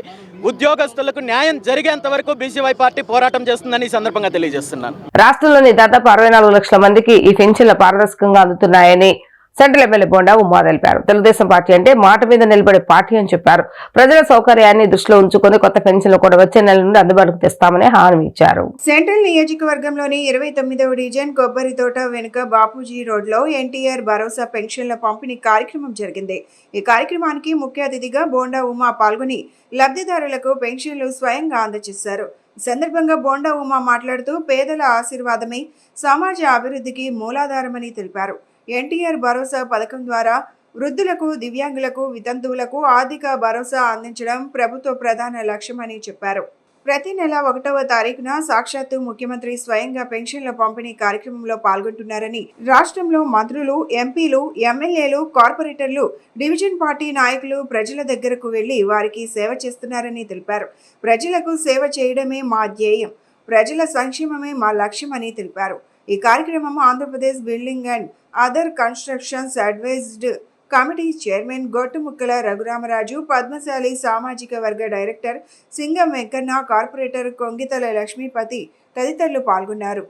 ఉద్యోగస్తులకు న్యాయం జరిగేంత వరకు బీసీవై పార్టీ పోరాటం చేస్తుందని ఈ సందర్భంగా తెలియజేస్తున్నాను. రాష్ట్రంలోని దాదాపు 64 లక్షల మందికి ఈ పెన్షన్లు పారదర్శకంగా అందుతున్నాయని సెంట్రల్ ఎమ్మెల్యే బోండా ఉమా తెలిపారు. తెలుగుదేశం పార్టీ అంటే మాట మీద నిలబడే పార్టీ అని చెప్పారు. ప్రజల సౌకర్యాన్ని దృష్టిలో ఉంచుకొని కొత్త పెన్షన్లు కూడా వచ్చే నెల నుండి అందుబాటుకు తెస్తామని హామీ ఇచ్చారు. సెంట్రల్ నియోజకవర్గంలోని 29వ డివిజన్ కొబ్బరి తోట వెనుక బాపూజీ రోడ్లో ఎన్టీఆర్ భరోసా పెన్షన్ల పంపిణీ కార్యక్రమం జరిగింది. ఈ కార్యక్రమానికి ముఖ్య అతిథిగా బోండా ఉమా పాల్గొని లబ్ధిదారులకు పెన్షన్లు స్వయంగా అందజేశారు. ఈ సందర్భంగా బోండా ఉమా మాట్లాడుతూ పేదల ఆశీర్వాదమే సమాజ అభివృద్ధికి మూలాధారమని తెలిపారు. ఎన్టీఆర్ భరోసా పథకం ద్వారా వృద్ధులకు, దివ్యాంగులకు, వితంతువులకు ఆర్థిక భరోసా అందించడం ప్రభుత్వ ప్రధాన లక్ష్యమని చెప్పారు. ప్రతి నెల 1వ తారీఖున సాక్షాత్తు ముఖ్యమంత్రి స్వయంగా పెన్షన్ల పంపిణీ కార్యక్రమంలో పాల్గొంటున్నారని, రాష్ట్రంలో మంత్రులు, ఎంపీలు, ఎమ్మెల్యేలు, కార్పొరేటర్లు, డివిజన్ పార్టీ నాయకులు ప్రజల దగ్గరకు వెళ్లి వారికి సేవ చేస్తున్నారని తెలిపారు. ప్రజలకు సేవ చేయడమే మా ధ్యేయం, ప్రజల సంక్షేమమే మా లక్ష్యమని తెలిపారు. ఈ కార్యక్రమం Andhra Pradesh building and other constructions advised committee chairman Gottumukkala Raghuramaraju, Padmashali సామాజిక వర్గ డైరెక్టర్ సింగం వెంకన్న, కార్పొరేటర్ కొంగితల లక్ష్మీపతి తదితరులు పాల్గొన్నారు.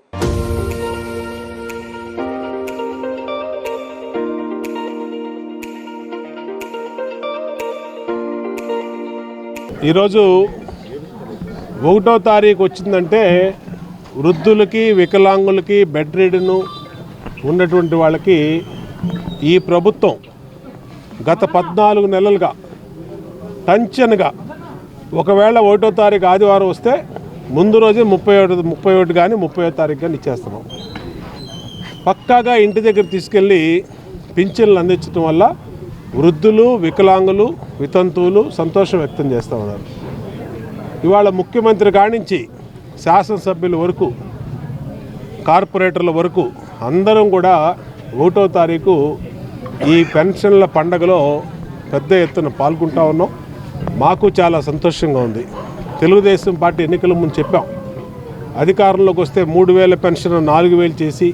ఈరోజు 1వ తారీఖు వచ్చిందంటే వృద్ధులకి, వికలాంగులకి, బెడ్ రిడెన్ ఉన్నటువంటి వాళ్ళకి ఈ ప్రభుత్వం గత 14 నెలలుగా టెన్షన్గా ఒకవేళ 1వ తారీఖు ఆదివారం వస్తే ముందు రోజే 31 కానీ 30వ తారీఖు కానీ ఇచ్చేస్తున్నాం. పక్కాగా ఇంటి దగ్గర తీసుకెళ్ళి పింఛన్లు అందించడం వల్ల వృద్ధులు, వికలాంగులు, వితంతువులు సంతోషం వ్యక్తం చేస్తూ ఉన్నారు. ఇవాళ ముఖ్యమంత్రి కానించి శాసనసభ్యుల వరకు, కార్పొరేటర్ల వరకు అందరం కూడా 1వ తారీఖు ఈ పెన్షన్ల పండగలో పెద్ద ఎత్తున పాల్గొంటూ ఉన్నాం. మాకు చాలా సంతోషంగా ఉంది. తెలుగుదేశం పార్టీ ఎన్నికల ముందు చెప్పాం, అధికారంలోకి వస్తే 3000 పెన్షన్ 4000 చేసి,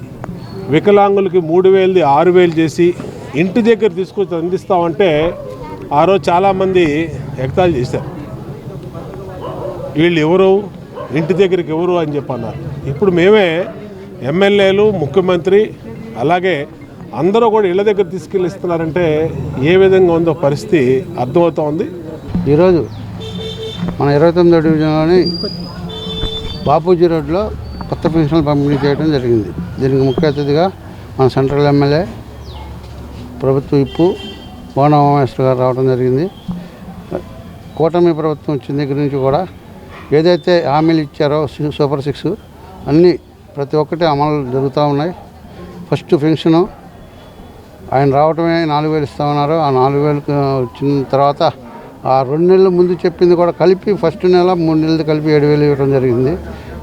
వికలాంగులకి 3000ది 6000 చేసి ఇంటి దగ్గర తీసుకొచ్చి అందిస్తామంటే ఆ రోజు చాలామంది ఎగతాళి చేశారు. వీళ్ళు ఎవరు, ఇంటి దగ్గరికి ఎవరు అని చెప్పన్నారు. ఇప్పుడు మేమే ఎమ్మెల్యేలు, ముఖ్యమంత్రి, అలాగే అందరూ కూడా ఇళ్ళ దగ్గర తీసుకెళ్ళిస్తున్నారంటే ఏ విధంగా ఉందో పరిస్థితి అర్థమవుతూ ఉంది. ఈరోజు మన 29వ డివిజన్లోని బాపూజీ రోడ్లో కొత్త పెన్షన్లు పంపిణీ చేయడం జరిగింది. దీనికి ముఖ్య అతిథిగా మన సెంట్రల్ ఎమ్మెల్యే, ప్రభుత్వ విప్పు బోండా ఉమామేశ్వర్ గారు రావడం జరిగింది. కూటమి ప్రభుత్వం వచ్చిన దగ్గర నుంచి కూడా ఏదైతే హామీలు ఇచ్చారో సూపర్ 6 అన్నీ ప్రతి ఒక్కటి అమలు జరుగుతూ ఉన్నాయి. ఫస్ట్ పెన్షను ఆయన రావటమే 4000 ఇస్తామన్నారు. ఆ 4000 వచ్చిన తర్వాత ఆ 2 నెలల ముందు చెప్పింది కూడా కలిపి ఫస్ట్ నెల 3 నెలలు కలిపి 7000 ఇవ్వడం జరిగింది.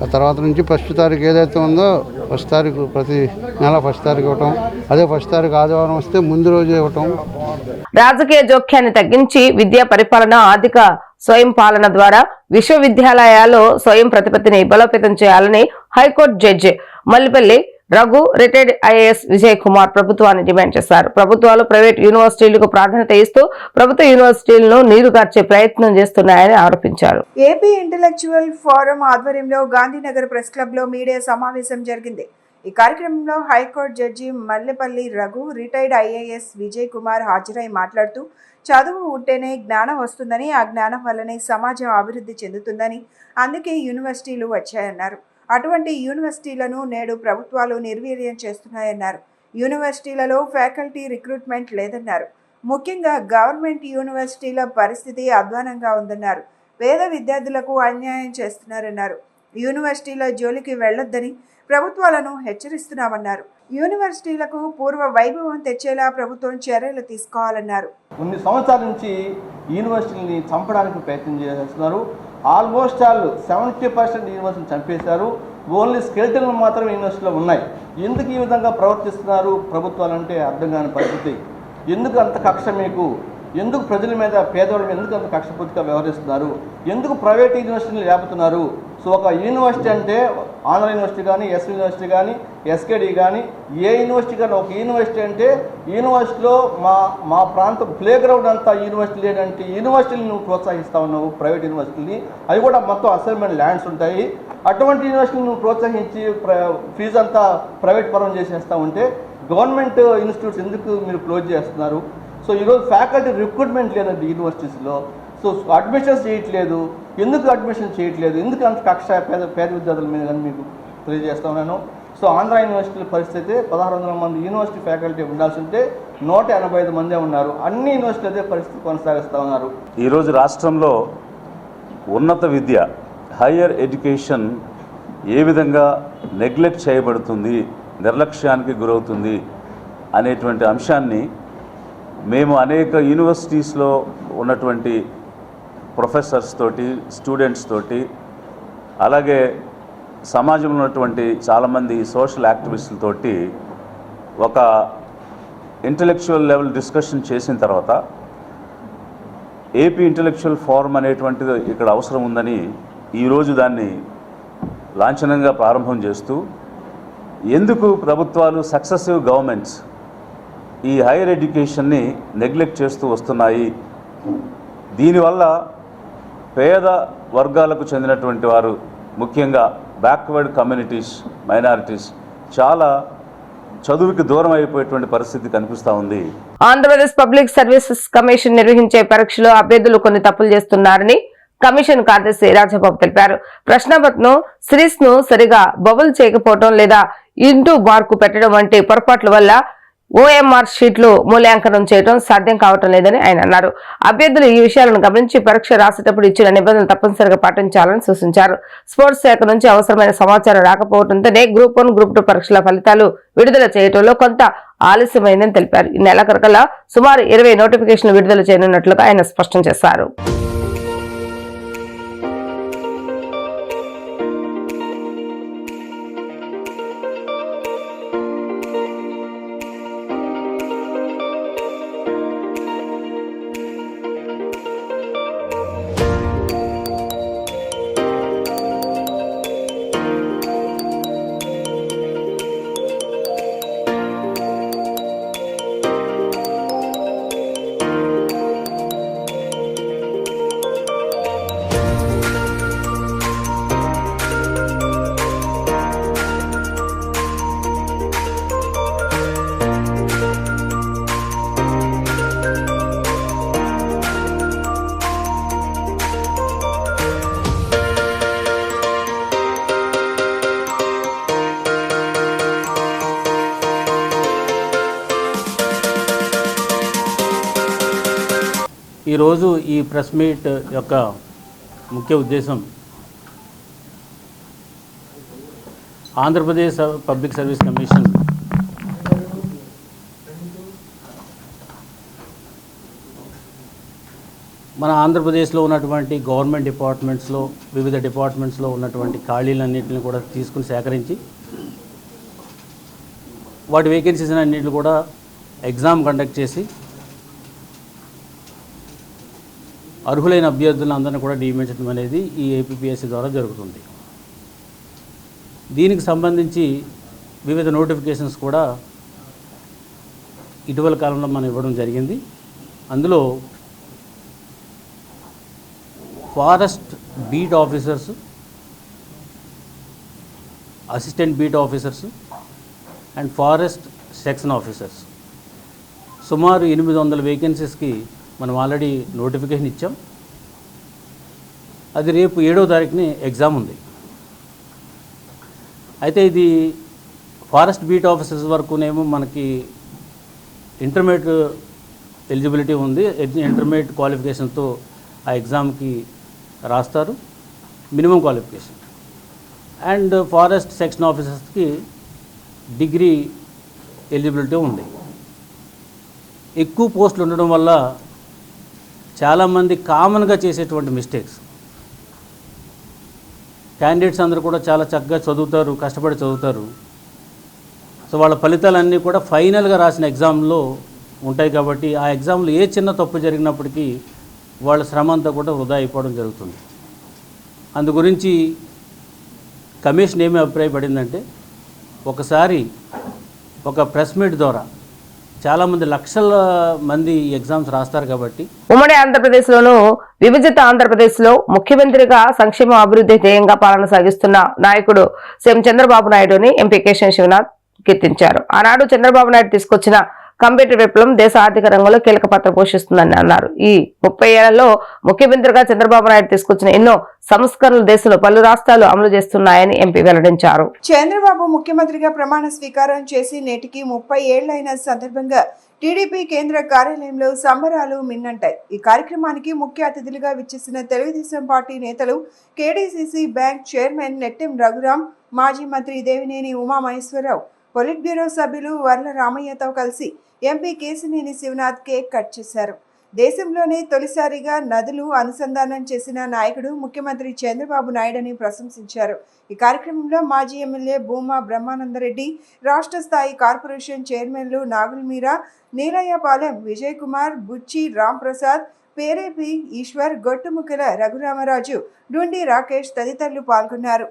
ఆ తర్వాత నుంచి 1వ తారీఖు ఏదైతే ఉందో 1వ తారీఖు ప్రతి నెల 1వ తారీఖు ఇవ్వటం, అదే 1వ తారీఖు ఆదివారం వస్తే ముందు రోజే ఇవ్వటం. రాజకీయ జోక్యాన్ని తగ్గించి విద్యా పరిపాలన, ఆర్థిక స్వయం పాలన ద్వారా విశ్వవిద్యాలయాల్లో స్వయం ప్రతిపత్తిని బలోపేతం చేయాలని high court judge Mallipalli Raghu, retired IAS Vijay Kumar ప్రభుత్వాన్ని డిమాండ్ చేశారు. ప్రభుత్వాలు ప్రైవేట్ యూనివర్సిటీలకు ప్రాధాన్యత ఇస్తూ ప్రభుత్వ యూనివర్సిటీలను నీరుగార్చే ప్రయత్నం చేస్తున్నాయని ఆరోపించారు. ఏపీ ఇంటలెక్చువల్ ఫోరం ఆధ్వర్యంలో గాంధీనగర్ ప్రెస్ క్లబ్ లో మీడియా సమావేశం జరిగింది. ఈ కార్యక్రమంలో high court judge Mallepally Raghu, retired IAS Vijay Kumar హాజరై మాట్లాడుతూ చదువు ఉంటేనే జ్ఞానం వస్తుందని, ఆ జ్ఞానం వల్లనే సమాజం అభివృద్ధి చెందుతుందని, అందుకే యూనివర్సిటీలు వచ్చాయన్నారు. అటువంటి యూనివర్సిటీలను నేడు ప్రభుత్వాలు నిర్వీర్యం చేస్తున్నాయన్నారు. యూనివర్సిటీలలో ఫ్యాకల్టీ రిక్రూట్మెంట్ లేదన్నారు. ముఖ్యంగా గవర్నమెంట్ యూనివర్సిటీల పరిస్థితి అధ్వానంగా ఉందన్నారు. పేద విద్యార్థులకు అన్యాయం చేస్తున్నారన్నారు. యూనివర్సిటీల జోలికి వెళ్లొద్దని ప్రభుత్వాలను హెచ్చరిస్తున్నామన్నారు. యూనివర్సిటీలకు పూర్వ వైభవం తెచ్చేలా ప్రభుత్వం చర్యలు తీసుకోవాలన్నారు. కొన్ని సంవత్సరాల నుంచి యూనివర్సిటీని చంపడానికి ప్రయత్నం చేస్తున్నారు. ఆల్మోస్ట్ 70% యూనివర్సిటీని చంపేశారు. ఓన్లీ స్కెల్టన్లు మాత్రం యూనివర్సిటీలో ఉన్నాయి. ఎందుకు ఈ విధంగా ప్రవర్తిస్తున్నారు ప్రభుత్వాలు అంటే అర్థం కాని పరిస్థితి. ఎందుకు అంత కక్ష మీకు? ఎందుకు ప్రజల మీద, పేదవాళ్ళ మీద ఎందుకు అంత కక్షపూర్తిగా వ్యవహరిస్తున్నారు? ఎందుకు ప్రైవేట్ యూనివర్సిటీలు లేపుతున్నారు? సో ఒక యూనివర్సిటీ అంటే ఆంధ్ర యూనివర్సిటీ కానీ, ఎస్ యూనివర్సిటీ కానీ, ఎస్కేడి కానీ, ఏ యూనివర్సిటీ కానీ, ఒక యూనివర్సిటీ అంటే యూనివర్సిటీలో మా ప్రాంతం ప్లే గ్రౌండ్ అంతా యూనివర్సిటీ లేదంటే యూనివర్సిటీని నువ్వు ప్రోత్సహిస్తూ ఉన్నావు, ప్రైవేట్ యూనివర్సిటీని. అవి కూడా మొత్తం అసైన్మెంట్ ల్యాండ్స్ ఉంటాయి. అటువంటి యూనివర్సిటీని నువ్వు ప్రోత్సహించి ఫీజు అంతా ప్రైవేట్ పరం చేసేస్తూ ఉంటే గవర్నమెంట్ ఇన్స్టిట్యూట్స్ ఎందుకు మీరు క్లోజ్ చేస్తున్నారు? సో ఈరోజు ఫ్యాకల్టీ రిక్రూట్మెంట్ లేదండి యూనివర్సిటీస్లో. సో అడ్మిషన్స్ చేయట్లేదు. ఎందుకు అడ్మిషన్ చేయట్లేదు? ఎందుకు అంత కక్ష పేద విద్యార్థుల మీద కానీ మీకు తెలియజేస్తా ఉన్నాను. సో ఆంధ్ర యూనివర్సిటీల పరిస్థితి 1600 మంది యూనివర్సిటీ ఫ్యాకల్టీ ఉండాల్సి ఉంటే 185 మందే ఉన్నారు. అన్ని యూనివర్సిటీలు అదే పరిస్థితి కొనసాగిస్తూ ఉన్నారు. ఈరోజు రాష్ట్రంలో ఉన్నత విద్య, హయ్యర్ ఎడ్యుకేషన్ ఏ విధంగా నెగ్లెక్ట్ చేయబడుతుంది, నిర్లక్ష్యానికి గురవుతుంది అనేటువంటి అంశాన్ని మేము అనేక యూనివర్సిటీస్లో ఉన్నటువంటి ప్రొఫెసర్స్ తోటి, స్టూడెంట్స్ తోటి, అలాగే సమాజంలో ఉన్నటువంటి చాలామంది సోషల్ యాక్టివిస్టులతోటి ఒక ఇంటలెక్చువల్ లెవెల్ డిస్కషన్ చేసిన తర్వాత ఏపీ ఇంటలెక్చువల్ ఫోరం అనేటువంటిది ఇక్కడ అవసరం ఉందని ఈరోజు దాన్ని లాంఛనంగా ప్రారంభం చేస్తూ, ఎందుకు ప్రభుత్వాలు, సక్సెసివ్ గవర్నమెంట్స్ ఈ హైయర్ ఎడ్యుకేషన్ని నెగ్లెక్ట్ చేస్తూ వస్తున్నాయి, దీనివల్ల పేద వర్గాలకు చెందినటువంటి వారు, ముఖ్యంగా బ్యాక్వర్డ్ కమ్యూనిటీస్, మైనారిటీస్ చాలా చదువుకి దూరం అయిపోయేటువంటి పరిస్థితి కనిపిస్తూ ఉంది. ఆంధ్రప్రదేశ్ పబ్లిక్ సర్వీసెస్ కమిషన్ నిర్వహించే పరీక్షలో అభ్యర్థులు కొన్ని తప్పులు చేస్తున్నారని కమిషన్ కార్యదర్శి రాజబాబు తెలిపారు. ప్రశ్నపత్రం సిరీస్ ను సరిగా బబుల్ చేయకపోవడం లేదా ఇంటూ మార్కు పెట్టడం వంటి పొరపాట్ల వల్ల ఓఎంఆర్ షీట్లు మూల్యాంకనం చేయడం సాధ్యం కావటం లేదని ఆయన అన్నారు. అభ్యర్థులు ఈ విషయాలను గమనించి పరీక్ష రాసేటప్పుడు ఇచ్చిన నిబంధనలు తప్పనిసరిగా పాటించాలని సూచించారు. స్పోర్ట్స్ శాఖ నుంచి అవసరమైన సమాచారం రాకపోవడంతోనే గ్రూప్ 1, గ్రూప్ 2 పరీక్షల ఫలితాలు విడుదల చేయడంలో కొంత ఆలస్యమైందని తెలిపారు. ఈ నెలాఖరుకల్లా సుమారు 20 నోటిఫికేషన్లు విడుదల చేయనున్నట్లుగా ఆయన స్పష్టం చేశారు. ఈరోజు ఈ ప్రెస్ మీట్ యొక్క ముఖ్య ఉద్దేశం ఆంధ్రప్రదేశ్ పబ్లిక్ సర్వీస్ కమిషన్ మన ఆంధ్రప్రదేశ్లో ఉన్నటువంటి గవర్నమెంట్ డిపార్ట్మెంట్స్లో, వివిధ డిపార్ట్మెంట్స్లో ఉన్నటువంటి ఖాళీలన్నింటిని కూడా తీసుకుని సేకరించి వాటి వేకెన్సీస్ అన్నింటిని కూడా ఎగ్జామ్ కండక్ట్ చేసి అర్హులైన అభ్యర్థులను అందరినీ కూడా నియమించడం అనేది ఈ ఏపీపీఎస్సీ ద్వారా జరుగుతుంది. దీనికి సంబంధించి వివిధ నోటిఫికేషన్స్ కూడా ఇటీవల కాలంలో మనం ఇవ్వడం జరిగింది. అందులో forest beat officers, assistant beat officers, and forest section officers. సుమారు 800 వేకెన్సీస్కి మనం ఆల్రెడీ నోటిఫికేషన్ ఇచ్చాం. అది రేపు 7వ తారీఖుని ఎగ్జామ్ ఉంది. అయితే ఇది ఫారెస్ట్ బీట్ ఆఫీసర్స్ వరకునేమో మనకి ఇంటర్మీడియట్ ఎలిజిబిలిటీ ఉంది. ఇంటర్మీడియట్ క్వాలిఫికేషన్తో ఆ ఎగ్జామ్కి రాస్తారు, minimum qualification. And forest section ఆఫీసర్స్కి డిగ్రీ ఎలిజిబిలిటీ ఉంది. ఎక్కువ పోస్టులు ఉండడం వల్ల చాలామంది కామన్గా చేసేటువంటి మిస్టేక్స్, క్యాండిడేట్స్ అందరూ కూడా చాలా చక్కగా చదువుతారు, కష్టపడి చదువుతారు. సో వాళ్ళ ఫలితాలన్నీ కూడా ఫైనల్గా రాసిన ఎగ్జామ్లో ఉంటాయి. కాబట్టి ఆ ఎగ్జామ్లో ఏ చిన్న తప్పు జరిగినప్పటికీ వాళ్ళ శ్రమ అంతా కూడా వృధా అయిపోవడం జరుగుతుంది. అందు గురించి కమిషన్ ఏమి అభిప్రాయపడిందంటే, ఒకసారి ఒక ప్రెస్ మీట్ ద్వారా చాలామంది లక్షల మంది ఈ ఎగ్జామ్స్ రాస్తారు కాబట్టి ఉమ్మడి ఆంధ్రప్రదేశ్లోనూ విభజిత ఆంధ్రప్రదేశ్లో ముఖ్యమంత్రిగా సంక్షేమ అభివృద్ధి ధ్యేయంగా పాలన సాగిస్తున్న నాయకుడు సీఎం చంద్రబాబు నాయుడుని ఎంపీ కేశవ్ శివనాథ్ కీర్తించారు. ఆనాడు చంద్రబాబు నాయుడు తీసుకొచ్చిన కంప్యూటర్ విప్లవం దేశ ఆర్థిక రంగంలో కీలక పాత్ర పోషిస్తుందని అన్నారు. ఈ 30 ఏళ్లలో ముఖ్యమంత్రిగా చంద్రబాబు నాయుడు తీసుకొచ్చిన ఎన్నో సంస్కరణలు దేశంలో పలు రాష్ట్రాలు అమలు చేస్తున్నాయని ఎంపీ వెల్లడించారు. చంద్రబాబు ముఖ్యమంత్రిగా ప్రమాణ స్వీకారం చేసి నేటికి 30 ఏళ్లైన సందర్భంగా టీడీపీ కేంద్ర కార్యాలయంలో సంబరాలు మిన్నంటాయి. ఈ కార్యక్రమానికి ముఖ్య అతిథులుగా విచ్చేసిన తెలుగుదేశం పార్టీ నేతలు, KDCC bank chairman Nettem Raghuram, మాజీ మంత్రి దేవినేని ఉమామహేశ్వరరావు, పొలిట్ బ్యూరో సభ్యులు వర్ల రామయ్యతో కలిసి MP Kesineni Sivanath cake cut చేశారు. దేశంలోనే తొలిసారిగా నదులు అనుసంధానం చేసిన నాయకుడు ముఖ్యమంత్రి చంద్రబాబు నాయుడుని ప్రశంసించారు. ఈ కార్యక్రమంలో మాజీ ఎమ్మెల్యే భూమా బ్రహ్మానందరెడ్డి, రాష్ట్ర స్థాయి కార్పొరేషన్ చైర్మన్లు నాగుల్ మీరా, నీలయ్యపాలెం విజయ్ కుమార్, బుచ్చి రాంప్రసాద్, పేరేపి ఈశ్వర్, గొట్టుముక్కల రఘురామరాజు, డుండి రాకేష్ తదితరులు పాల్గొన్నారు.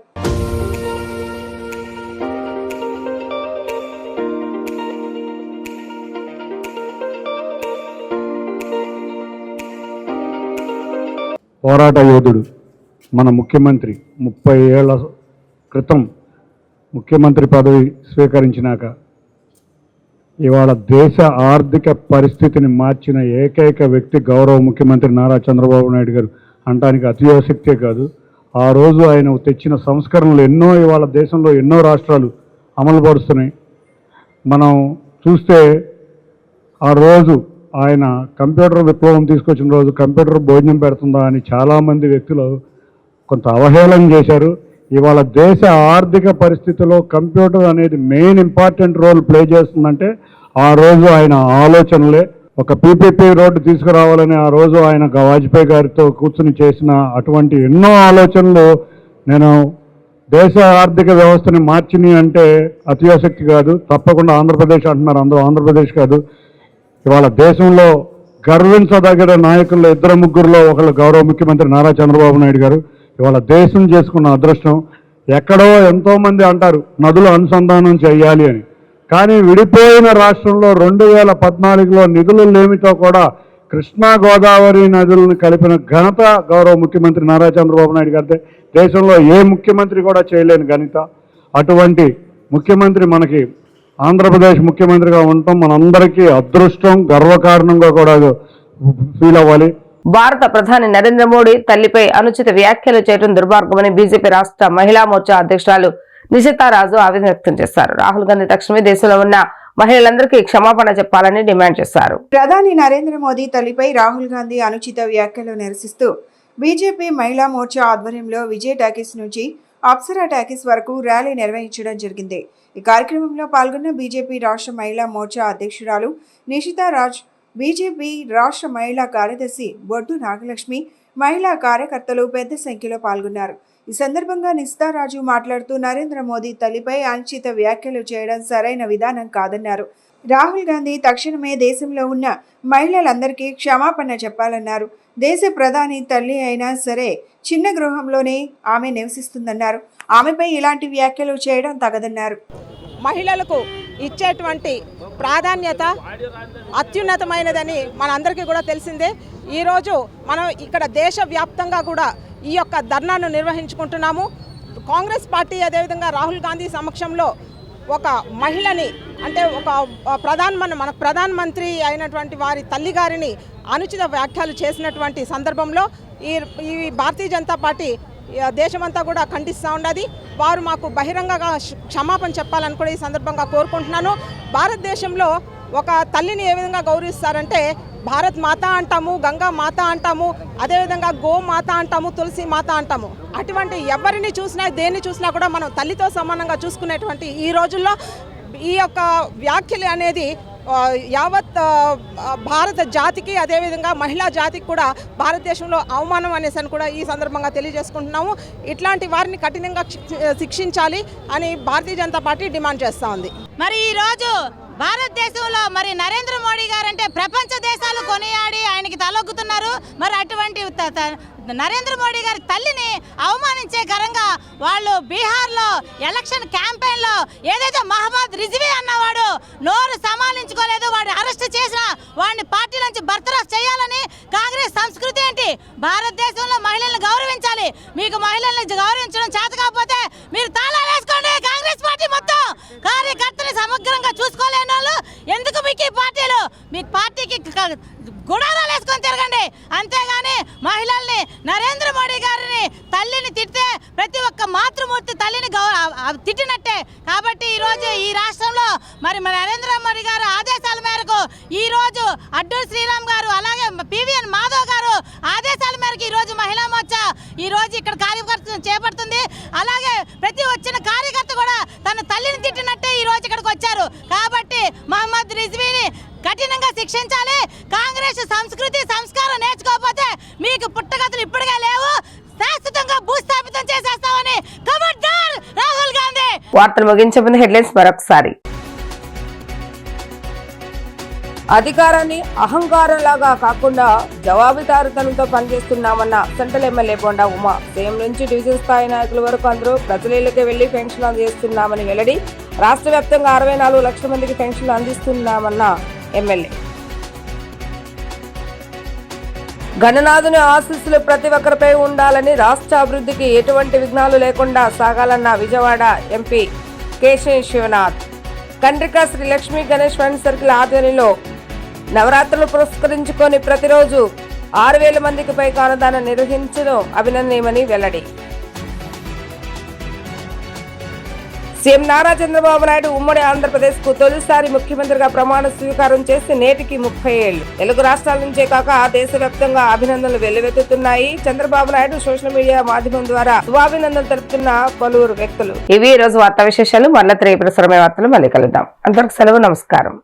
పోరాట యోధుడు మన ముఖ్యమంత్రి 30 ఏళ్ల క్రితం ముఖ్యమంత్రి పదవి స్వీకరించినాక ఇవాళ దేశ ఆర్థిక పరిస్థితిని మార్చిన ఏకైక వ్యక్తి గౌరవ ముఖ్యమంత్రి నారా చంద్రబాబు నాయుడు గారు అనడానికి అతిశక్తే కాదు. ఆ రోజు ఆయన తెచ్చిన సంస్కరణలు ఎన్నో ఇవాళ దేశంలో ఎన్నో రాష్ట్రాలు అమలు పరుస్తున్నాయి. మనం చూస్తే ఆ రోజు ఆయన కంప్యూటర్ విప్లవం తీసుకొచ్చిన రోజు కంప్యూటర్ భోజనం పెడుతుందా అని చాలామంది వ్యక్తులు కొంత అవహేళన చేశారు. ఇవాళ దేశ ఆర్థిక పరిస్థితిలో కంప్యూటర్ అనేది మెయిన్ ఇంపార్టెంట్ రోల్ ప్లే చేస్తుందంటే ఆ రోజు ఆయన ఆలోచనలే. ఒక పీపీపీ రోడ్డు తీసుకురావాలని ఆ రోజు ఆయన వాజ్పేయి గారితో కూర్చుని చేసిన అటువంటి ఎన్నో ఆలోచనలు నేను దేశ ఆర్థిక వ్యవస్థని మార్చిని అంటే అతిశక్తి కాదు. తప్పకుండా ఆంధ్రప్రదేశ్ అంటున్నారు, అందరూ ఆంధ్రప్రదేశ్ కాదు. ఇవాళ దేశంలో గర్వించదగిన నాయకుల్లో 2-3లో ఒకళ్ళు గౌరవ ముఖ్యమంత్రి నారా చంద్రబాబు నాయుడు గారు. ఇవాళ దేశం చేసుకున్న అదృష్టం. ఎక్కడో ఎంతోమంది అంటారు నదులు అనుసంధానం చేయాలి అని, కానీ విడిపోయిన రాష్ట్రంలో 2014లో నిధులు లేమితో కూడా కృష్ణా గోదావరి నదులను కలిపిన ఘనత గౌరవ ముఖ్యమంత్రి నారా చంద్రబాబు నాయుడు గారితే. దేశంలో ఏ ముఖ్యమంత్రి కూడా చేయలేని ఘనత. అటువంటి ముఖ్యమంత్రి మనకి ఆంధ్రప్రదేశ్ ముఖ్యమంత్రిగా ఉండటం మనందరికీ అదృష్టం, గర్వకారణంగా కూడా ఫీల్ అవ్వాలి. భారత ప్రధాని నరేంద్ర మోడీ తల్లిపై అనుచిత వ్యాఖ్యలు చేయడం దుర్మార్గమని బీజేపీ రాష్ట్ర మహిళా మోర్చా అధ్యక్షురాలు నిషితారాజు ఆవేదన వ్యక్తం చేశారు. రాహుల్ గాంధీ తక్షణమే దేశంలో ఉన్న మహిళలందరికీ క్షమాపణ చెప్పాలని డిమాండ్ చేశారు. ప్రధాని నరేంద్ర మోదీ తల్లిపై రాహుల్ గాంధీ అనుచిత వ్యాఖ్యలు నిరసిస్తూ బీజేపీ మహిళా మోర్చా ఆధ్వర్యంలో విజయ్ టాకీస్ నుంచి అప్సరా టాకీస్ వరకు ర్యాలీ నిర్వహించడం జరిగింది. ఈ కార్యక్రమంలో పాల్గొన్న బీజేపీ రాష్ట్ర మహిళా మోర్చా అధ్యక్షురాలు నిషితారాజ్, బీజేపీ రాష్ట్ర మహిళా కార్యదర్శి బొడ్డు నాగలక్ష్మి, మహిళా కార్యకర్తలు పెద్ద సంఖ్యలో పాల్గొన్నారు. ఈ సందర్భంగా నిషితారాజు మాట్లాడుతూ నరేంద్ర మోదీ తల్లిపై అనుచిత వ్యాఖ్యలు చేయడం సరైన విధానం కాదన్నారు. రాహుల్ గాంధీ తక్షణమే దేశంలో ఉన్న మహిళలందరికీ క్షమాపణ చెప్పాలన్నారు. దేశ ప్రధాని తల్లి అయినా సరే చిన్న గృహంలోనే ఆమె నివసిస్తుందన్నారు. ఆమెపై ఇలాంటి వ్యాఖ్యలు చేయడం తగదన్నారు. మహిళలకు ఇచ్చేటువంటి ప్రాధాన్యత అత్యున్నతమైనదని మనందరికీ కూడా తెలిసిందే. ఈరోజు మనం ఇక్కడ దేశవ్యాప్తంగా కూడా ఈ యొక్క ధర్నాను నిర్వహించుకుంటున్నాము. కాంగ్రెస్ పార్టీ అదేవిధంగా రాహుల్ గాంధీ సమక్షంలో ఒక మహిళని అంటే ఒక మన ప్రధానమంత్రి అయినటువంటి వారి తల్లిగారిని అనుచిత వ్యాఖ్యలు చేసినటువంటి సందర్భంలో ఈ భారతీయ జనతా పార్టీ దేశమంతా కూడా ఖండిస్తూ ఉన్నది. వారు మాకు బహిరంగంగా క్షమాపణ చెప్పాలని కూడా ఈ సందర్భంగా కోరుకుంటున్నాను. భారతదేశంలో ఒక తల్లిని ఏ విధంగా గౌరవిస్తారంటే భారత్ మాత అంటాము, గంగా మాత అంటాము, అదేవిధంగా గో మాత అంటాము, తులసి మాత అంటాము. అటువంటి ఎవరిని చూసినా దేన్ని చూసినా కూడా మనం తల్లితో సమానంగా చూసుకునేటువంటి ఈ రోజుల్లో ఈ యొక్క వ్యాఖ్యలు అనేది యావత్ భారత జాతికి అదేవిధంగా మహిళా జాతికి కూడా భారతదేశంలో అవమానం అనేసి కూడా ఈ సందర్భంగా తెలియజేసుకుంటున్నాము. ఇట్లాంటి వారిని కఠినంగా శిక్షించాలి అని భారతీయ జనతా పార్టీ డిమాండ్ చేస్తూ ఉంది. మరి ఈరోజు భారతదేశంలో మరి నరేంద్ర మోడీ గారు అంటే ప్రపంచ దేశాలు కొనియాడి ఆయనకి తలొగ్గుతున్నారు. మరి అటువంటి నరేంద్ర మోడీ గారి తల్లిని అవమానించే కరంగా వాళ్ళు బీహార్లో ఎలక్షన్ క్యాంపెయిన్లో ఏదైతే మహమ్మద్ రిజ్వీ అన్నవాడు నోరు సమాలించుకోలేదు, వాడిని అరెస్ట్ చేసిన వాడిని పార్టీ నుంచి బర్తరఫ్ చేయాలని కాంగ్రెస్ సంస్కృతి ఏంటి? భారతదేశంలో మహిళలను గౌరవించాలి. మీకు మహిళల్ని గౌరవించడం చేత కాకపోతే మీరు తాళాలు వేసుకోండి. కాంగ్రెస్ పార్టీ మొత్తం కార్యకర్తని సమగ్రంగా చూసుకోలేని వాళ్ళు ఎందుకు మీకు ఈ పార్టీలు? మీ పార్టీకి గుడారాలు వేసుకొని తిరగండి, అంతేగాని మహిళల్ని నరేంద్ర మోడీ గారిని తల్లిని తిడితే ప్రతి ఒక్క మాతృమూర్తి తల్లిని తిట్టినట్టే. కాబట్టి ఈరోజు ఈ రాష్ట్రంలో మరి నరేంద్ర మోడీ గారు ఆదేశాల మేరకు ఈరోజు అడ్డూరు శ్రీరామ్ గారు అలాగే పివిఎన్ మాధవ్ గారు ఆదేశాల మేరకు ఈరోజు మహిళా మోర్చా ఈరోజు ఇక్కడ కార్యకర్తలు చేపడుతుంది. అలాగే ప్రతి వచ్చిన కార్యకర్త కూడా తన తల్లిని తిట్టినట్టే ఈరోజు ఇక్కడికి వచ్చారు. కాబట్టి మహమ్మద్ రిజ్వీని కఠినంగా శిక్షించాలి. కాంగ్రెస్ సంస్కృతి సంస్కారం నేర్చుకోకపోతే మీకు పుట్టగతులు ఇప్పటికే లేవు, శాశ్వతంగా భూస్థాపితం చేసేస్తామని ఖబర్దార్ రాహుల్ గాంధీ. వార్తలు ముగించే ముందు హెడ్లైన్స్ మరొకసారి. అధికారాన్ని అహంకారంలాగా కాకుండా జవాబుదారీతనంతో పనిచేస్తున్నామన్న central MLA Bonda Uma. CM నుంచి డివిజన్ స్థాయి నాయకుల వరకు అందరూ ప్రజలకి వెళ్లి పెన్షన్లు అందిస్తున్నామని వెల్లడి. రాష్ట్ర వ్యాప్తంగా 64 లక్షల మందికి పెన్షన్లు అందిస్తున్నామన్న ఎమ్మెల్యే. గణనాథుని ఆశీస్సులు ప్రతి ఒక్కరిపై ఉండాలని, రాష్ట్ర అభివృద్ధికి ఎటువంటి విఘ్నాలు లేకుండా సాగాలన్న Vijayawada MP Kesav Sivanath. Kandrika Sri Lakshmi Ganesh friends circle ఆధ్వర్యంలో నవరాత్రులు పురస్కరించుకొని ప్రతిరోజు 6,000 మందికి పైగా అన్నదానం నిర్వహించడం అభినందనీయమని వెల్లడి. సీఎం నారా చంద్రబాబు నాయుడు ఉమ్మడి ఆంధ్రప్రదేశ్ కు తొలిసారి ముఖ్యమంత్రిగా ప్రమాణ స్వీకారం చేసి నేటికి 30 ఏళ్లు. తెలుగు రాష్ట్రాల నుంచే కాక దేశవ్యాప్తంగా అభినందనలు వెల్లువెత్తుతున్నాయి. చంద్రబాబు నాయుడు సోషల్ మీడియా మాధ్యమం ద్వారా శుభాభినందనలు తెలుపుతున్న పలువురు వ్యక్తులు. ఇవి ఈ రోజు వార్తా విశేషాలు. మళ్ళీ రేపు వార్తలు మళ్ళీ కలుద్దాం. అందరికి సెలవు, నమస్కారం.